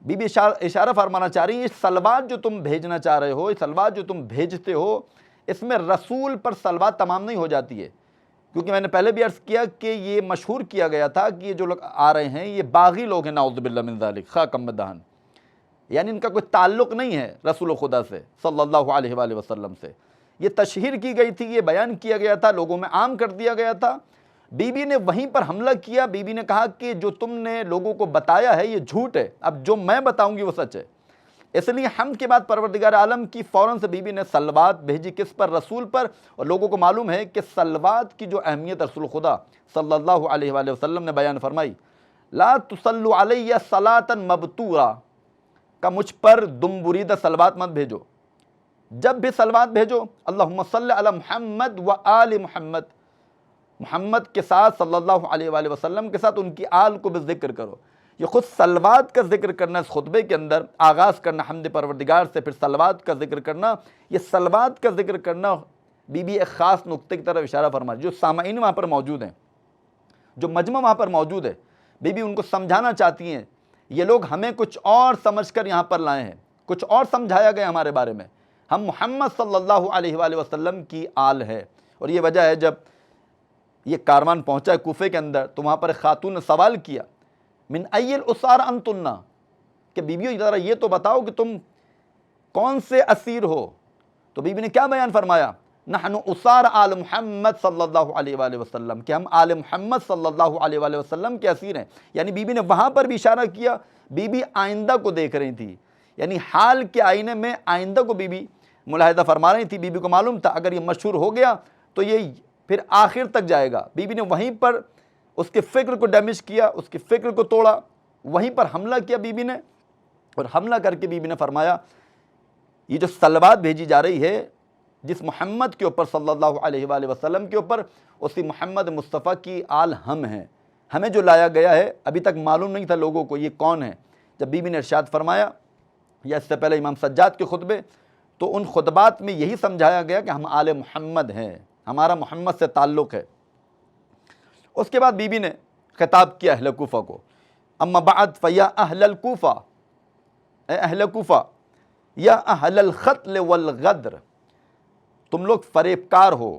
بی بی اشارہ فرمانا چاہ رہی ہے، یہ صلوات جو تم بھیجنا چاہ رہے ہو، یہ صلوات جو تم بھیجتے ہو، اس میں رسول پر صلوات تمام نہیں ہو جاتی ہے، کیونکہ میں نے پہلے بھی عرض کیا کہ یہ مشہور کیا گیا تھا کہ یہ جو لوگ آ رہے ہیں یہ باغی لوگ ہیں، نعوذ باللہ من ذالک، خاک دہن، یعنی ان کا کوئی تعلق نہیں ہے رسول خدا سے صلی اللہ علیہ وآلہ وسلم سے۔ یہ تشہیر کی گئی تھی، یہ بیان کیا گیا تھا، لوگوں میں عام کر دیا گیا تھا۔ بی بی نے وہیں پر حملہ کیا، بی بی نے کہا کہ جو تم نے لوگوں کو بتایا ہے یہ جھوٹ ہے، اب جو میں بتاؤں گی وہ سچ ہے۔ اس لیے حمد کے بعد پروردگار عالم کی فوراً سے بی بی نے صلوات بھیجی، کس پر؟ رسول پر، اور لوگوں کو معلوم ہے کہ صلوات کی جو اہمیت رسول خدا صلی اللہ علیہ وآلہ وسلم نے بیان فرمائی، لا تصلوا علی صلاۃ مبتورا، کہ مجھ پر دم بریدہ صلوات مت بھیجو، جب بھی صلوات بھیجو اللہم صلی علی محمد و آل محمد، محمد کے ساتھ صلی اللہ علیہ وآلہ وسلم کے ساتھ ان کی آل کو بھی ذکر کرو۔ یہ خود صلوات کا ذکر کرنا اس خطبے کے اندر، آغاز کرنا حمد پروردگار سے، پھر صلوات کا ذکر کرنا، یہ صلوات کا ذکر کرنا بی بی ایک خاص نقطے کی طرف اشارہ فرما، جو سامعین وہاں پر موجود ہیں، جو مجمع وہاں پر موجود ہے، بی بی ان کو سمجھانا چاہتی ہیں یہ لوگ ہمیں کچھ اور سمجھ کر یہاں پر لائے ہیں، کچھ اور سمجھایا گیا ہمارے بارے میں، ہم محمد صلی اللہ علیہ وآلہ وسلم کی آل ہے۔ اور یہ وجہ ہے جب یہ کاروان پہنچا ہے کوفے کے اندر تو وہاں پر ایک خاتون نے سوال کیا، من ای الاسار انتن، کہ بیویوں ذرا یہ تو بتاؤ کہ تم کون سے اسیر ہو؟ تو بی بی نے کیا بیان فرمایا؟ نحن اسار آل محمد صلی اللہ علیہ وآلہ وسلم، کہ ہم آل محمد صلی اللہ علیہ وآلہ وسلم کے اسیر ہیں۔ یعنی بی بی نے وہاں پر بھی اشارہ کیا، بی بی آئندہ کو دیکھ رہی تھی، یعنی حال کے آئینے میں آئندہ کو بی بی ملاحظہ فرما رہی تھی۔ بی بی کو معلوم تھا اگر یہ مشہور ہو گیا تو یہ پھر آخر تک جائے گا۔ بی بی نے وہیں پر اس کے فکر کو ڈیمیج کیا، اس کے فکر کو توڑا، وہیں پر حملہ کیا بی بی نے، اور حملہ کر کے بی بی نے فرمایا یہ جو صلوات بھیجی جا رہی ہے جس محمد کے اوپر صلی اللہ علیہ وآلہ وسلم کے اوپر، اسی محمد مصطفیٰ کی آل ہم ہیں، ہمیں جو لایا گیا ہے ابھی تک معلوم نہیں تھا لوگوں کو یہ کون ہے۔ جب بی بی نے ارشاد فرمایا، یا اس سے پہلے امام سجاد کے خطبے، تو ان خطبات میں یہی سمجھایا گیا کہ ہم آل محمد ہیں، ہمارا محمد سے تعلق ہے۔ اس کے بعد بی بی نے خطاب کیا اہل کوفہ کو، اما بعد فیا اہل الکوفہ، اے اہل کوفہ، یا اہل الخطل والغدر، تم لوگ فریب کار ہو،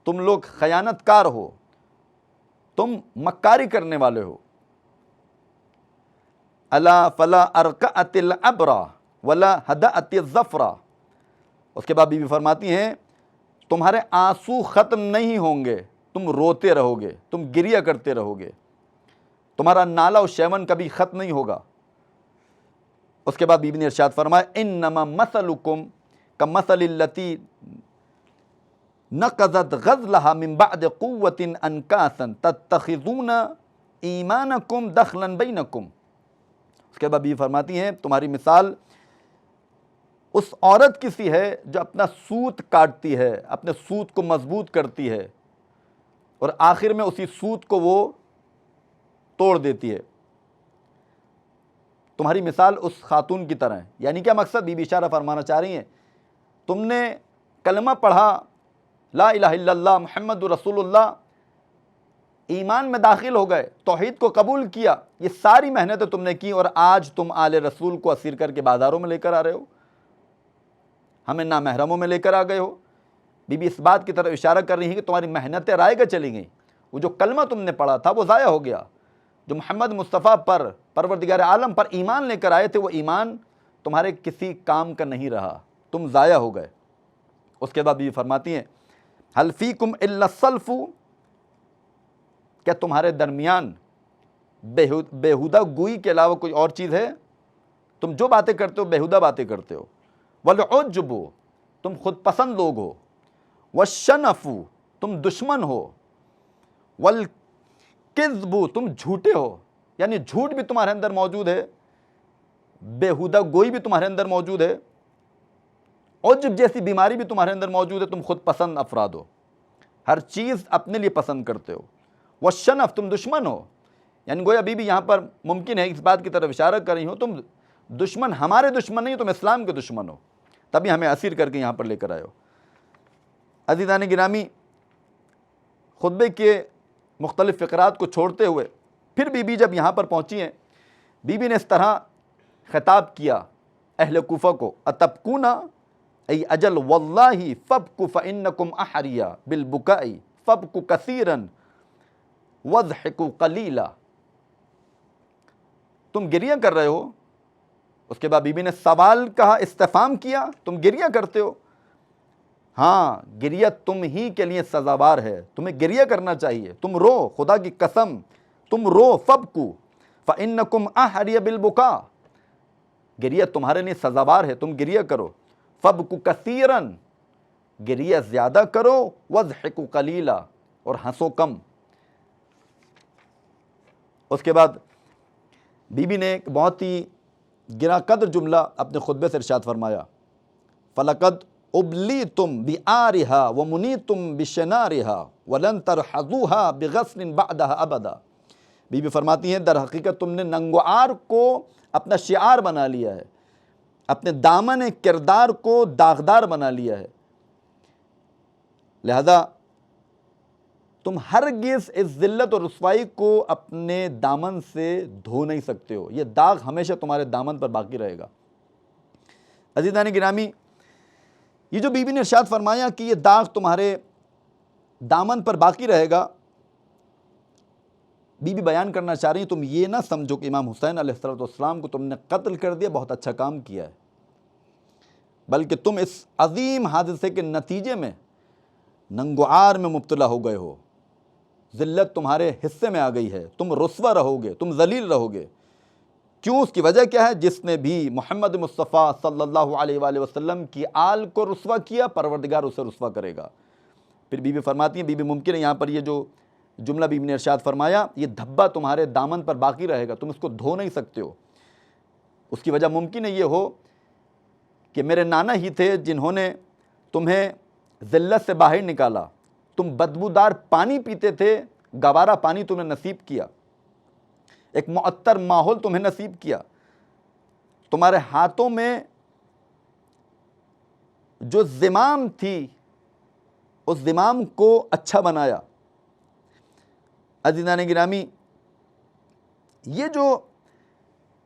تم لوگ خیانت کار ہو، تم مکاری کرنے والے ہو۔ الا فلا ارقعت العبرہ ولا ہدأت الظفرہ، اس کے بعد بی بی فرماتی ہیں تمہارے آنسو ختم نہیں ہوں گے، تم روتے رہو گے، تم گریہ کرتے رہو گے، تمہارا نالا و شیون کبھی ختم نہیں ہوگا۔ اس کے بعد بی بی نے ارشاد فرمایا انما مثلکم کمثل التی نقضت غزلها من بعد قوت انکاسا تتخذون ایمانکم دخلا بینکم۔ اس کے بعد بی بی فرماتی ہیں تمہاری مثال اس عورت کی سی ہے جو اپنا سوت کاٹتی ہے، اپنے سوت کو مضبوط کرتی ہے، اور آخر میں اسی سوت کو وہ توڑ دیتی ہے۔ تمہاری مثال اس خاتون کی طرح ہے۔ یعنی کیا مقصد؟ بی بی اشارہ فرمانا چاہ رہی ہیں تم نے کلمہ پڑھا لا الہ الا اللہ محمد رسول اللہ، ایمان میں داخل ہو گئے، توحید کو قبول کیا، یہ ساری محنتیں تم نے کی، اور آج تم آل رسول کو اسیر کر کے بازاروں میں لے کر آ رہے ہو، ہمیں نامحرموں میں لے کر آ گئے ہو۔ بی بی اس بات کی طرف اشارہ کر رہی ہے کہ تمہاری محنتیں رائے گا چلی گئیں، وہ جو کلمہ تم نے پڑھا تھا وہ ضائع ہو گیا، جو محمد مصطفیٰ پر، پروردگار عالم پر ایمان لے کر آئے تھے، وہ ایمان تمہارے کسی کام کا نہیں رہا، تم ضائع ہو گئے۔ اس کے بعد بی بی فرماتی ہیں حل فیکم الا السلف، کیا تمہارے درمیان بیہودہ گوئی کے علاوہ کوئی اور چیز ہے؟ تم جو باتیں کرتے ہو بیہودہ باتیں کرتے ہو۔ والعجب، تم خود پسند لوگ ہو۔ والشنف، تم دشمن ہو۔ والکذب، تم جھوٹے ہو، یعنی جھوٹ بھی تمہارے اندر موجود ہے، بیہودہ گوئی بھی تمہارے اندر موجود ہے، عجب جیسی بیماری بھی تمہارے اندر موجود ہے، تم خود پسند افراد ہو، ہر چیز اپنے لیے پسند کرتے ہو۔ والشنف، تم دشمن ہو، یعنی گویا بی بی یہاں پر ممکن ہے اس بات کی طرف اشارہ کر رہی ہو تم دشمن، ہمارے دشمن نہیں، تم اسلام کے دشمن ہو، تبھی ہمیں اسیر کر کے یہاں پر لے کر آئے ہو۔ عزیزان گرامی، خطبے کے مختلف فقرات کو چھوڑتے ہوئے پھر بی بی جب یہاں پر پہنچی ہیں، بی بی نے اس طرح خطاب کیا اہل کوفہ کو، اتبکون ای اجل واللہ فبکوا فانکم احریا بالبکاء فبکوا کثیرا واضحکوا قلیلا، تم گریہ کر رہے ہو۔ اس کے بعد بی بی نے سوال کہا، استفہام کیا، تم گریہ کرتے ہو؟ ہاں، گریہ تم ہی کے لیے سزاوار ہے، تمہیں گریہ کرنا چاہیے، تم رو، خدا کی قسم تم رو، فبکو فانکم احریا بالبکاء، گریہ تمہارے لیے سزاوار ہے، تم گریہ کرو، فبکو کثیرا، گریہ زیادہ کرو، واضحکوا قلیلا، اور ہنسو کم۔ اس کے بعد بی بی نے بہت ہی گراں قدر جملہ اپنے خطبے سے ارشاد فرمایا، فَلَقَدْ ابلیتم بیارہا ومنیتم بشنارہا ولن ترحضوہا بغسل بعدہا ابدا. بی بی فرماتی ہیں در حقیقت تم نے ننگوار کو اپنا شعار بنا لیا ہے، اپنے دامن کردار کو داغدار بنا لیا ہے، لہذا تم ہرگز اس ذلت اور رسوائی کو اپنے دامن سے دھو نہیں سکتے ہو، یہ داغ ہمیشہ تمہارے دامن پر باقی رہے گا. عزیزان گرامی، یہ جو بی بی نے ارشاد فرمایا کہ یہ داغ تمہارے دامن پر باقی رہے گا، بی بی بیان کرنا چاہ رہی ہیں تم یہ نہ سمجھو کہ امام حسین علیہ السلام کو تم نے قتل کر دیا، بہت اچھا کام کیا ہے، بلکہ تم اس عظیم حادثے کے نتیجے میں ننگوعار میں مبتلا ہو گئے ہو، ذلت تمہارے حصے میں آ گئی ہے، تم رسوا رہو گے، تم ذلیل رہو گے. کیوں؟ اس کی وجہ کیا ہے؟ جس نے بھی محمد مصطفیٰ صلی اللہ علیہ وآلہ وسلم کی آل کو رسوا کیا، پروردگار اسے رسوا کرے گا. پھر بی بی فرماتی ہیں، بی بی ممکن ہے یہاں پر یہ جو جملہ بی بی نے ارشاد فرمایا، یہ دھبا تمہارے دامن پر باقی رہے گا، تم اس کو دھو نہیں سکتے ہو. اس کی وجہ ممکن ہے یہ ہو کہ میرے نانا ہی تھے جنہوں نے تمہیں ذلت سے باہر نکالا، تم بدبودار پانی پیتے تھے، گوارا پانی تمہیں نصیب کیا، ایک معطر ماحول تمہیں نصیب کیا، تمہارے ہاتھوں میں جو زمام تھی اس زمام کو اچھا بنایا. عزیزان گرامی، یہ جو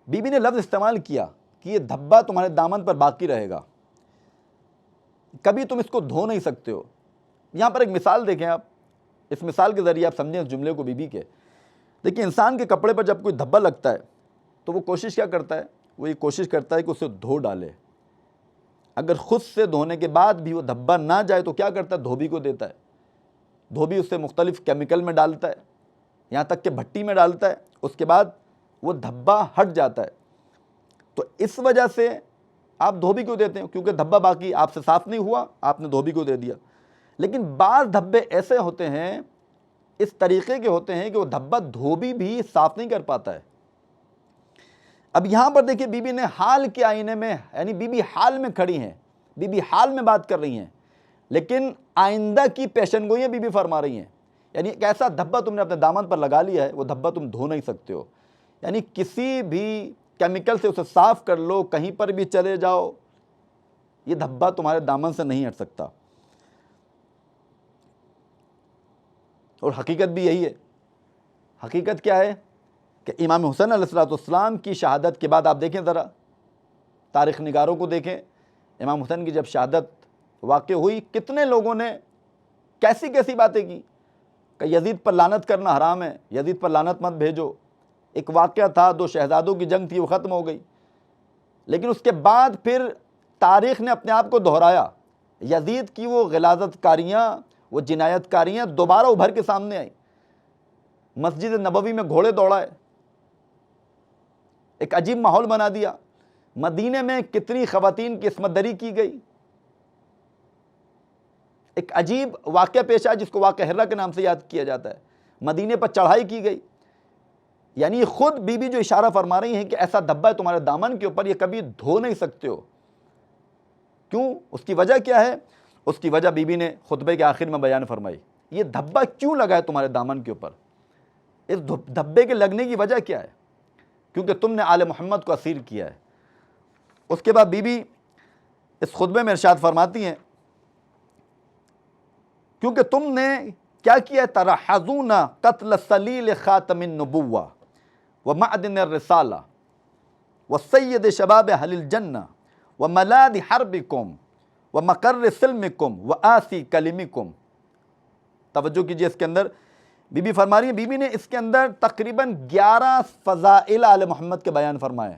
بی بی نے لفظ استعمال کیا کہ یہ دھبا تمہارے دامن پر باقی رہے گا، کبھی تم اس کو دھو نہیں سکتے ہو. یہاں پر ایک مثال دیکھیں آپ، اس مثال کے ذریعے آپ سمجھیں اس جملے کو بی بی کے. دیکھیں، انسان کے کپڑے پر جب کوئی دھبا لگتا ہے تو وہ کوشش کیا کرتا ہے؟ وہ یہ کوشش کرتا ہے کہ اسے دھو ڈالے. اگر خود سے دھونے کے بعد بھی وہ دھبا نہ جائے تو کیا کرتا ہے؟ دھوبی کو دیتا ہے. دھوبی اسے مختلف کیمیکل میں ڈالتا ہے، یہاں تک کہ بھٹی میں ڈالتا ہے، اس کے بعد وہ دھبا ہٹ جاتا ہے. تو اس وجہ سے آپ دھوبی کو دیتے ہیں، کیونکہ دھبا باقی آپ سے صاف نہیں ہوا، آپ نے دھوبی کو دے دیا. لیکن بعض دھبے ایسے ہوتے ہیں، اس طریقے کے ہوتے ہیں کہ وہ دھبا دھوبی بھی صاف نہیں کر پاتا ہے. اب یہاں پر دیکھیں، بی بی نے حال کے آئینے میں، یعنی بی بی حال میں کھڑی ہیں، بی بی حال میں بات کر رہی ہیں، لیکن آئندہ کی پیشن گوئیاں بی بی فرما رہی ہیں. یعنی ایک ایسا دھبا تم نے اپنے دامن پر لگا لیا ہے، وہ دھبا تم دھو نہیں سکتے ہو. یعنی کسی بھی کیمیکل سے اسے صاف کر لو، کہیں پر بھی چلے جاؤ، یہ دھبا تمہارے دامن سے نہیں ہٹ سکتا. اور حقیقت بھی یہی ہے. حقیقت کیا ہے کہ امام حسین علیہ السلام کی شہادت کے بعد آپ دیکھیں، ذرا تاریخ نگاروں کو دیکھیں، امام حسین کی جب شہادت واقع ہوئی، کتنے لوگوں نے کیسی کیسی باتیں کی کہ یزید پر لعنت کرنا حرام ہے، یزید پر لعنت مت بھیجو. ایک واقعہ تھا، 2 شہزادوں کی جنگ تھی، وہ ختم ہو گئی. لیکن اس کے بعد پھر تاریخ نے اپنے آپ کو دہرایا، یزید کی وہ غلاظت کاریاں، وہ جنایت کاریاں دوبارہ ابھر کے سامنے آئیں. مسجد نبوی میں گھوڑے دوڑائے، ایک عجیب ماحول بنا دیا. مدینے میں کتنی خواتین کی عصمت دری کی گئی. ایک عجیب واقعہ پیش آیا جس کو واقعہ ہرہ کے نام سے یاد کیا جاتا ہے. مدینے پر چڑھائی کی گئی. یعنی خود بی بی جو اشارہ فرما رہی ہیں کہ ایسا دھبا ہے تمہارے دامن کے اوپر، یہ کبھی دھو نہیں سکتے ہو. کیوں؟ اس کی وجہ کیا ہے؟ اس کی وجہ بی بی نے خطبے کے آخر میں بیان فرمائی. یہ دھبا کیوں لگا ہے تمہارے دامن کے اوپر؟ اس دھبے کے لگنے کی وجہ کیا ہے؟ کیونکہ تم نے آل محمد کو اسیر کیا ہے. اس کے بعد بی بی اس خطبے میں ارشاد فرماتی ہیں، کیونکہ تم نے کیا کیا ہے؟ ترحضون قتل سلیل خاتم النبوہ ومعدن الرسالہ وسید شباب اہل الجنہ وملاذ حربکم ومقر سلمکم وآسی کلمکم. توجہ کیجئے، اس کے اندر بی بی فرما رہی ہیں، بی بی نے اس کے اندر تقریباً 11 فضائل آل محمد کے بیان فرمائے.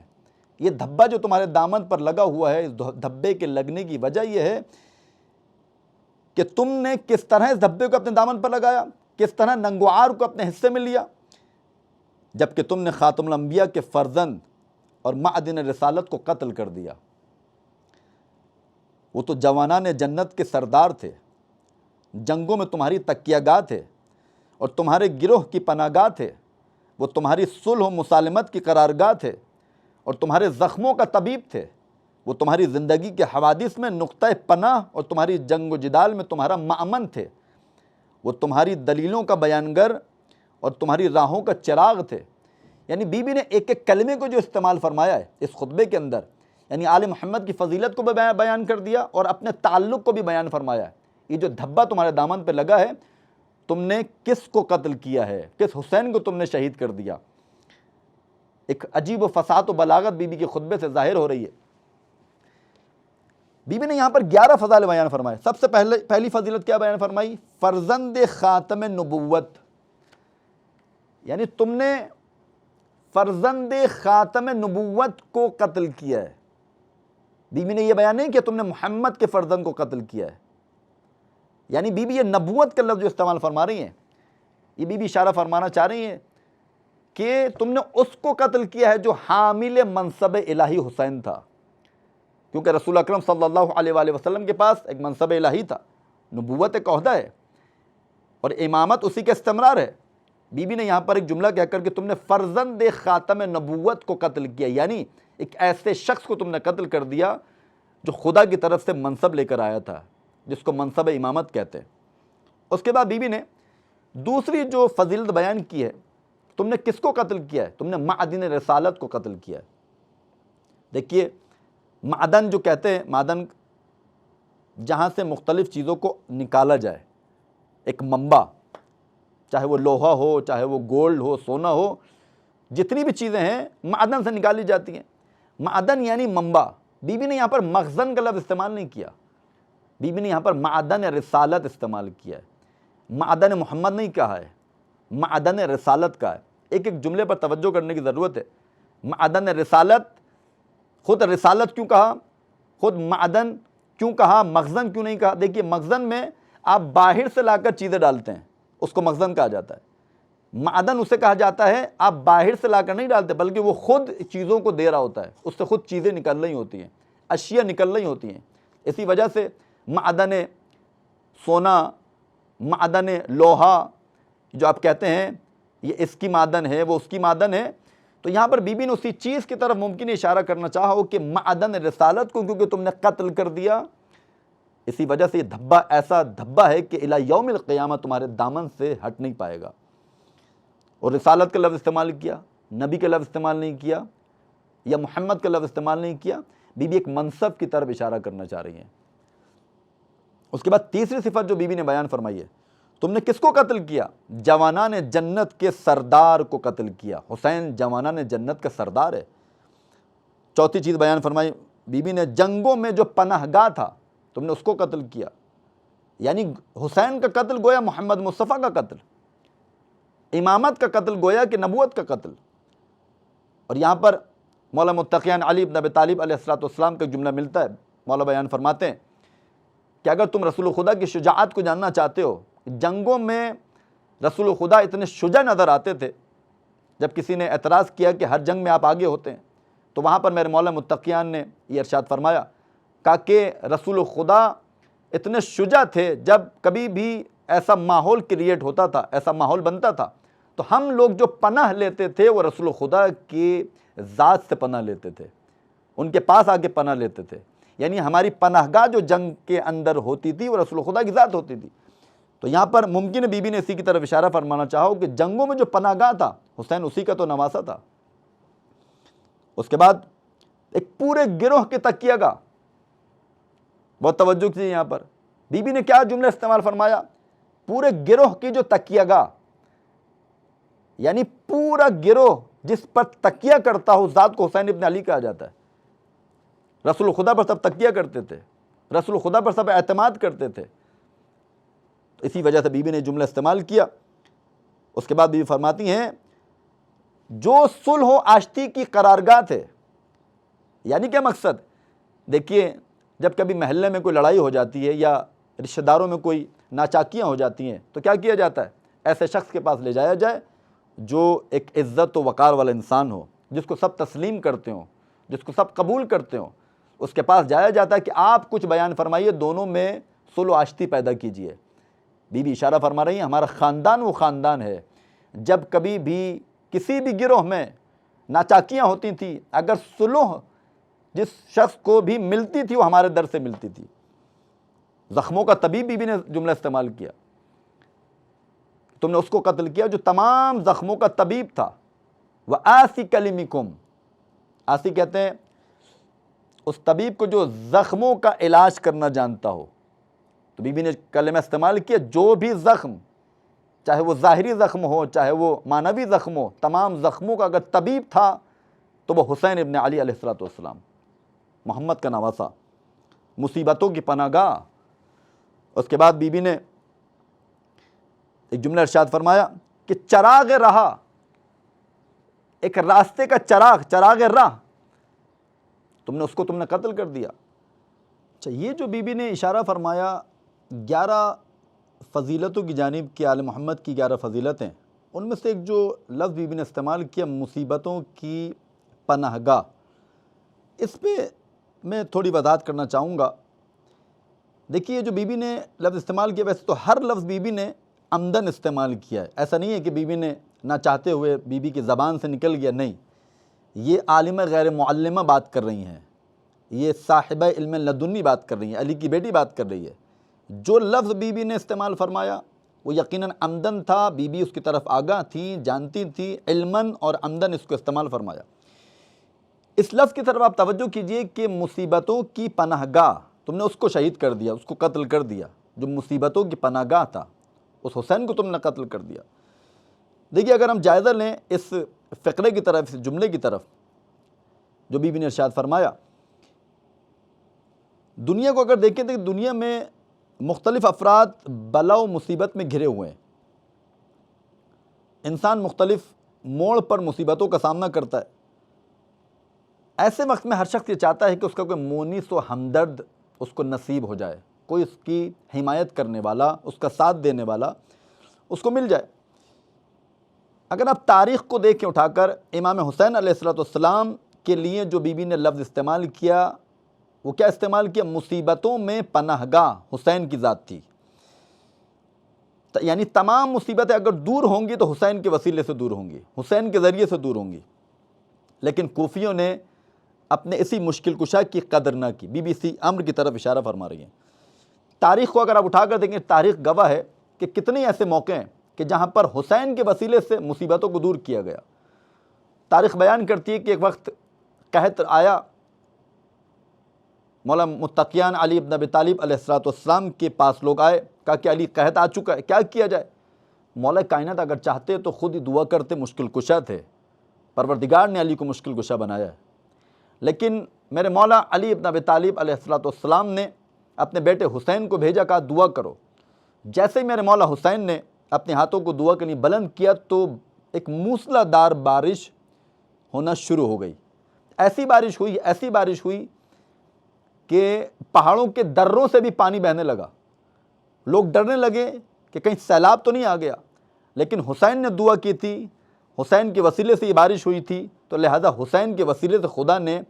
یہ دھبا جو تمہارے دامن پر لگا ہوا ہے، اس دھبے کے لگنے کی وجہ یہ ہے کہ تم نے کس طرح اس دھبے کو اپنے دامن پر لگایا، کس طرح ننگوعار کو اپنے حصے میں لیا، جبکہ تم نے خاتم الانبیاء کے فرزند اور معدن رسالت کو قتل کر دیا. وہ تو جوانان جنت کے سردار تھے، جنگوں میں تمہاری تکیہ گاہ تھے اور تمہارے گروہ کی پناہ گاہ تھے. وہ تمہاری صلح و مسالمت کی قرارگاہ تھے اور تمہارے زخموں کا طبیب تھے. وہ تمہاری زندگی کے حوادث میں نقطۂ پناہ اور تمہاری جنگ و جدال میں تمہارا مأمن تھے، وہ تمہاری دلیلوں کا بیانگر اور تمہاری راہوں کا چراغ تھے۔ یعنی بی بی نے ایک ایک کلمے کو جو استعمال فرمایا ہے اس خطبے کے اندر، یعنی آل محمد کی فضیلت کو بھی بیان کر دیا اور اپنے تعلق کو بھی بیان فرمایا ہے۔ یہ جو دھبا تمہارے دامن پہ لگا ہے، تم نے کس کو قتل کیا ہے، کس حسین کو تم نے شہید کر دیا۔ ایک عجیب و فصاحت و بلاغت بی بی کے خطبے سے ظاہر ہو رہی ہے۔ بی بی نے یہاں پر 11 فضائل بیان فرمائے۔ سب سے پہلی فضیلت کیا بیان فرمائی؟ فرزند خاتم نبوت، یعنی تم نے فرزند خاتم نبوت کو قتل کیا ہے۔ بی بی نے یہ بیان نہیں کہ تم نے محمد کے فرزند کو قتل کیا ہے، یعنی بی بی یہ نبوت کا لفظ جو استعمال فرما رہی ہیں، یہ بی بی اشارہ فرمانا چاہ رہی ہیں کہ تم نے اس کو قتل کیا ہے جو حامل منصب الہی حسین تھا، کیونکہ رسول اکرم صلی اللہ علیہ وآلہ وسلم کے پاس ایک منصب الہی تھا، نبوت ایک عہدہ ہے اور امامت اسی کا استمرار ہے۔ بی بی نے یہاں پر ایک جملہ کہہ کر کہ تم نے فرزند خاتم نبوت کو قتل کیا، یعنی ایک ایسے شخص کو تم نے قتل کر دیا جو خدا کی طرف سے منصب لے کر آیا تھا، جس کو منصب امامت کہتے ہیں۔ اس کے بعد بی بی نے دوسری جو فضیلت بیان کی ہے، تم نے کس کو قتل کیا ہے؟ تم نے معدن رسالت کو قتل کیا ہے۔ دیکھیے معدن جو کہتے ہیں، معدن جہاں سے مختلف چیزوں کو نکالا جائے، ایک منبع، چاہے وہ لوہا ہو، چاہے وہ گولڈ ہو، سونا ہو، جتنی بھی چیزیں ہیں معدن سے نکالی جاتی ہیں۔ معدن یعنی منبع۔ بی بی نے یہاں پر مخزن کا لفظ استعمال نہیں کیا، بی بی نے یہاں پر معدن رسالت استعمال کیا ہے، معدن محمد نہیں کہا ہے، معدن رسالت کا ہے۔ ایک ایک جملے پر توجہ کرنے کی ضرورت ہے۔ معدن رسالت، خود رسالت کیوں کہا، خود معدن کیوں کہا، مخزن کیوں نہیں کہا؟ دیکھیے مخزن میں آپ باہر سے لا کر چیزیں ڈالتے ہیں، اس کو مخزن کہا جاتا ہے۔ معدن اسے کہا جاتا ہے آپ باہر سے لا کر نہیں ڈالتے، بلکہ وہ خود چیزوں کو دے رہا ہوتا ہے، اس سے خود چیزیں نکل رہی ہوتی ہیں، اشیاء نکل رہی ہوتی ہیں۔ اسی وجہ سے معدن سونا، معدن لوہا جو آپ کہتے ہیں یہ اس کی معدن ہے، وہ اس کی معدن ہے، تو یہاں پر بی بی نے اسی چیز کی طرف ممکن اشارہ کرنا چاہا ہو کہ معدن رسالت کو کیونکہ تم نے قتل کر دیا، اسی وجہ سے یہ دھبا ایسا دھبا ہے کہ الی یوم القیامہ تمہارے دامن سے ہٹ نہیں پائے گا۔ اور رسالت کا لفظ استعمال کیا، نبی کا لفظ استعمال نہیں کیا، یا محمد کا لفظ استعمال نہیں کیا۔ بی بی ایک منصب کی طرف اشارہ کرنا چاہ رہی ہیں۔ اس کے بعد تیسری صفت جو بی بی نے بیان فرمائی ہے، تم نے کس کو قتل کیا؟ جوانان جنت کے سردار کو قتل کیا۔ حسین جوانان جنت کا سردار ہے۔ چوتھی چیز بیان فرمائی بی بی نے، جنگوں میں جو پناہ گاہ تھا تم نے اس کو قتل کیا، یعنی حسین کا قتل گویا محمد مصطفیٰ کا قتل، امامت کا قتل گویا کہ نبوت کا قتل۔ اور یہاں پر مولا متقیان علی بن ابی طالب علیہ السلام کا جملہ ملتا ہے۔ مولا بیان فرماتے ہیں کہ اگر تم رسول خدا کی شجاعت کو جاننا چاہتے ہو، جنگوں میں رسول خدا اتنے شجاع نظر آتے تھے، جب کسی نے اعتراض کیا کہ ہر جنگ میں آپ آگے ہوتے ہیں، تو وہاں پر میرے مولا متقیان نے یہ ارشاد فرمایا، کہا کہ رسول خدا اتنے شجاع تھے، جب کبھی بھی ایسا ماحول کریٹ ہوتا تھا، ایسا ماحول بنتا تھا، تو ہم لوگ جو پناہ لیتے تھے وہ رسول خدا کی ذات سے پناہ لیتے تھے، ان کے پاس آ کے پناہ لیتے تھے۔ یعنی ہماری پناہ گاہ جو جنگ کے اندر ہوتی تھی وہ رسول خدا کی ذات ہوتی تھی۔ تو یہاں پر ممکن ہے بی بی نے اسی کی طرف اشارہ فرمانا چاہو کہ جنگوں میں جو پناہ گاہ تھا حسین اسی کا تو نواسہ تھا۔ اس کے بعد ایک پورے گروہ کے تکیہ گاہ، بہت توجہ کیجیے یہاں پر بی بی نے کیا جملہ استعمال فرمایا، پورے گروہ کی جو تکیہ گاہ، یعنی پورا گروہ جس پر تکیہ کرتا ہو ذات کو حسین ابن علی کہا جاتا ہے۔ رسول خدا پر سب تکیہ کرتے تھے، رسول خدا پر سب اعتماد کرتے تھے، تو اسی وجہ سے بی بی نے جملہ استعمال کیا۔ اس کے بعد بی بی فرماتی ہیں جو صلح و آشتی کی قرارگاہ تھے، یعنی کیا مقصد؟ دیکھیے جب کبھی محلے میں کوئی لڑائی ہو جاتی ہے یا رشتہ داروں میں کوئی ناچاکیاں ہو جاتی ہیں تو کیا کیا جاتا ہے؟ ایسے شخص کے پاس لے جایا جائے جو ایک عزت و وقار والا انسان ہو، جس کو سب تسلیم کرتے ہوں، جس کو سب قبول کرتے ہوں، اس کے پاس جایا جاتا ہے کہ آپ کچھ بیان فرمائیے، دونوں میں صلح و آشتی پیدا کیجیے۔ بی بی اشارہ فرما رہی ہیں ہمارا خاندان وہ خاندان ہے، جب کبھی بھی کسی بھی گروہ میں ناچاکیاں ہوتی تھیں، اگر صلح جس شخص کو بھی ملتی تھی وہ ہمارے در سے ملتی تھی. زخموں کا طبیب بی بی نے جملہ استعمال کیا. تم نے اس کو قتل کیا جو تمام زخموں کا طبیب تھا. وآسی کلمکم، آسی کہتے ہیں اس طبیب کو جو زخموں کا علاج کرنا جانتا ہو. تو بی بی نے کلمہ استعمال کیا جو بھی زخم، چاہے وہ ظاہری زخم ہو چاہے وہ معنوی زخم ہو، تمام زخموں کا اگر طبیب تھا تو وہ حسین ابن علی علیہ الصلوۃ والسلام، محمد کا نواسہ، مصیبتوں کی پناہ گاہ. اس کے بعد بی بی نے ایک جملہ ارشاد فرمایا کہ چراغ رہا، ایک راستے کا چراغ راہ، تم نے قتل کر دیا. اچھا، یہ جو بی بی نے اشارہ فرمایا 11 فضیلتوں کی جانب کہ آل محمد کی 11 فضیلتیں، ان میں سے ایک جو لفظ بی بی نے استعمال کیا مصیبتوں کی پناہ گاہ، اس پہ میں تھوڑی وضاحت کرنا چاہوں گا. دیکھیے جو بی بی نے لفظ استعمال کیا، ویسے تو ہر لفظ بی بی نے عمدن استعمال کیا ہے، ایسا نہیں ہے کہ بی بی نے نہ چاہتے ہوئے بی بی کی زبان سے نکل گیا، نہیں. یہ عالمہ غیر معلمہ بات کر رہی ہیں، یہ صاحبہ علم لدنی بات کر رہی ہیں، علی کی بیٹی بات کر رہی ہے. جو لفظ بی بی نے استعمال فرمایا وہ یقیناً عمدن تھا، بی بی اس کی طرف آگاہ تھی، جانتی تھی، علماً اور عمدن اس کو استعمال فرمایا. اس لفظ کی طرف آپ توجہ کیجئے کہ مصیبتوں کی پناہ گاہ، تم نے اس کو شہید کر دیا، اس کو قتل کر دیا جو مصیبتوں کی پناہ گاہ تھا، اس حسین کو تم نے قتل کر دیا. دیکھیے اگر ہم جائزہ لیں اس فقرے کی طرف، اس جملے کی طرف جو بی بی نے ارشاد فرمایا، دنیا کو اگر دیکھیں تو دنیا میں مختلف افراد بلا و مصیبت میں گھرے ہوئے ہیں. انسان مختلف موڑ پر مصیبتوں کا سامنا کرتا ہے. ایسے وقت میں ہر شخص یہ چاہتا ہے کہ اس کا کوئی مونس و ہمدرد اس کو نصیب ہو جائے، کوئی اس کی حمایت کرنے والا، اس کا ساتھ دینے والا اس کو مل جائے. اگر آپ تاریخ کو دیکھیں اٹھا کر، امام حسین علیہ الصلوۃ والسلام کے لیے جو بی بی نے لفظ استعمال کیا وہ کیا استعمال کیا؟ مصیبتوں میں پناہ گاہ حسین کی ذات تھی. یعنی تمام مصیبتیں اگر دور ہوں گی تو حسین کے وسیلے سے دور ہوں گی، حسین کے ذریعے سے دور ہوں گی. لیکن کوفیوں نے اپنے اسی مشکل کشا کی قدر نہ کی. بی بی سی امر کی طرف اشارہ فرما رہی ہیں. تاریخ کو اگر آپ اٹھا کر دیکھیں، تاریخ گواہ ہے کہ کتنے ایسے موقع ہیں کہ جہاں پر حسین کے وسیلے سے مصیبتوں کو دور کیا گیا. تاریخ بیان کرتی ہے کہ ایک وقت قحط آیا، مولا متقیان علی ابن ابی طالب علیہ الصلوۃ والسلام کے پاس لوگ آئے، کہا کہ علی قحط آ چکا ہے، کیا کیا جائے؟ مولا کائنات اگر چاہتے تو خود ہی دعا کرتے، مشکل کشا تھے، پروردگار نے علی کو مشکل کشا بنایا ہے. لیکن میرے مولا علی ابن ابی طالب علیہ الصلوۃ والسلام نے اپنے بیٹے حسین کو بھیجا، کہا دعا کرو. جیسے ہی میرے مولا حسین نے اپنے ہاتھوں کو دعا کے لیے بلند کیا تو ایک موسلا دار بارش ہونا شروع ہو گئی. ایسی بارش ہوئی کہ پہاڑوں کے دروں سے بھی پانی بہنے لگا. لوگ ڈرنے لگے کہ کہیں سیلاب تو نہیں آ گیا. لیکن حسین نے دعا کی تھی، حسین کے وسیلے سے یہ بارش ہوئی تھی، تو لہذا حسین کے وسیلے سے خدا نے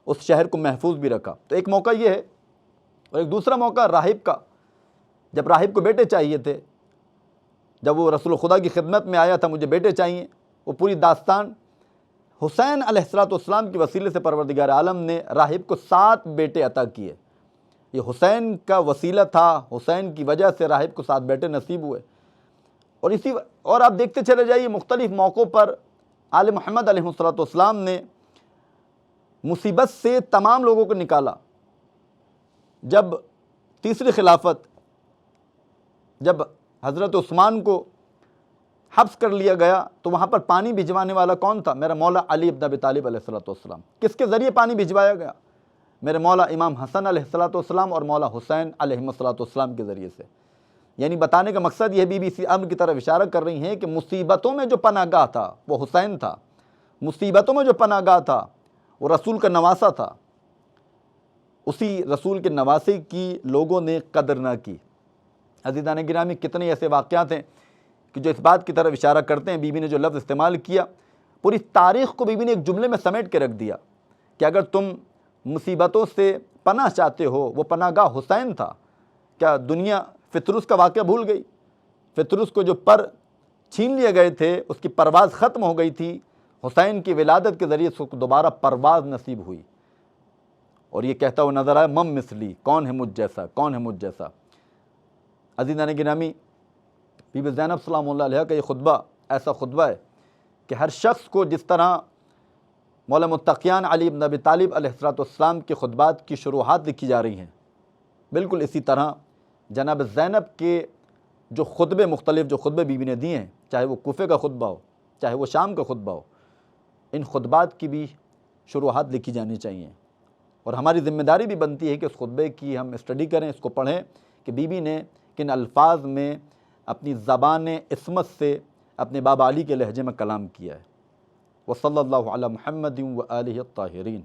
اس شہر کو محفوظ بھی رکھا. تو ایک موقع یہ ہے. اور ایک دوسرا موقع راہب کا، جب راہب کو بیٹے چاہیے تھے، جب وہ رسول خدا کی خدمت میں آیا تھا، مجھے بیٹے چاہیے، وہ پوری داستان حسین علیہ الصلوۃ والسلام کے وسیلے سے پروردگار عالم نے راہب کو 7 بیٹے عطا کیے. یہ حسین کا وسیلہ تھا، حسین کی وجہ سے راہب کو 7 بیٹے نصیب ہوئے. اور آپ دیکھتے چلے جائیے مختلف موقعوں پر آل محمد علیہ الصلوۃ والسلام نے مصیبت سے تمام لوگوں کو نکالا. جب تیسری خلافت، جب حضرت عثمان کو حبس کر لیا گیا تو وہاں پر پانی بھجوانے والا کون تھا؟ میرا مولا علی ابن ابی طالب علیہ الصلوۃ والسلام. کس کے ذریعے پانی بھجوایا گیا؟ میرے مولا امام حسن علیہ الصلوۃ والسلام اور مولا حسین علیہ الصلوۃ والسلام کے ذریعے سے. یعنی بتانے کا مقصد یہ بی بی سی امر کی طرف اشارہ کر رہی ہیں کہ مصیبتوں میں جو پناہ گاہ تھا وہ حسین تھا. مصیبتوں میں جو پناہ گاہ تھا وہ رسول کا نواسہ تھا. اسی رسول کے نواسے کی لوگوں نے قدر نہ کی. عزیزان گرامی، کتنے ایسے واقعات ہیں کہ جو اس بات کی طرف اشارہ کرتے ہیں. بی بی نے جو لفظ استعمال کیا، پوری تاریخ کو بی بی نے ایک جملے میں سمیٹ کے رکھ دیا کہ اگر تم مصیبتوں سے پناہ چاہتے ہو، وہ پناہ گاہ حسین تھا. کیا دنیا فطرس کا واقعہ بھول گئی؟ فطرس کو جو پر چھین لیے گئے تھے، اس کی پرواز ختم ہو گئی تھی. حسین کی ولادت کے ذریعے اس کو دوبارہ پرواز نصیب ہوئی. اور یہ کہتا ہوا نظر آیا مم مثلی، کون ہے مجھ جیسا، کون ہے مجھ جیسا۔ عزیزان گرامی، بی بی زینب سلام اللہ علیہ کا یہ خطبہ ایسا خطبہ ہے کہ ہر شخص کو جس طرح مولا متقیان علی بن ابی طالب علیہ السلام کے خطبات کی شروحات لکھی جا رہی ہیں، بالکل اسی طرح جناب زینب کے جو خطبے مختلف جو خطبے بی بی نے دیے ہیں، چاہے وہ کوفے کا خطبہ ہو، چاہے وہ شام کا خطبہ ہو، ان خطبات کی بھی شروحات لکھی جانی چاہیے، اور ہماری ذمہ داری بھی بنتی ہے کہ اس خطبے کی ہم اسٹڈی کریں، اس کو پڑھیں کہ بی بی نے کن الفاظ میں اپنی زبان عصمت سے اپنے بابا علی کے لہجے میں کلام کیا ہے۔ وصلی اللہ علی محمد و آلہ الطاہرین۔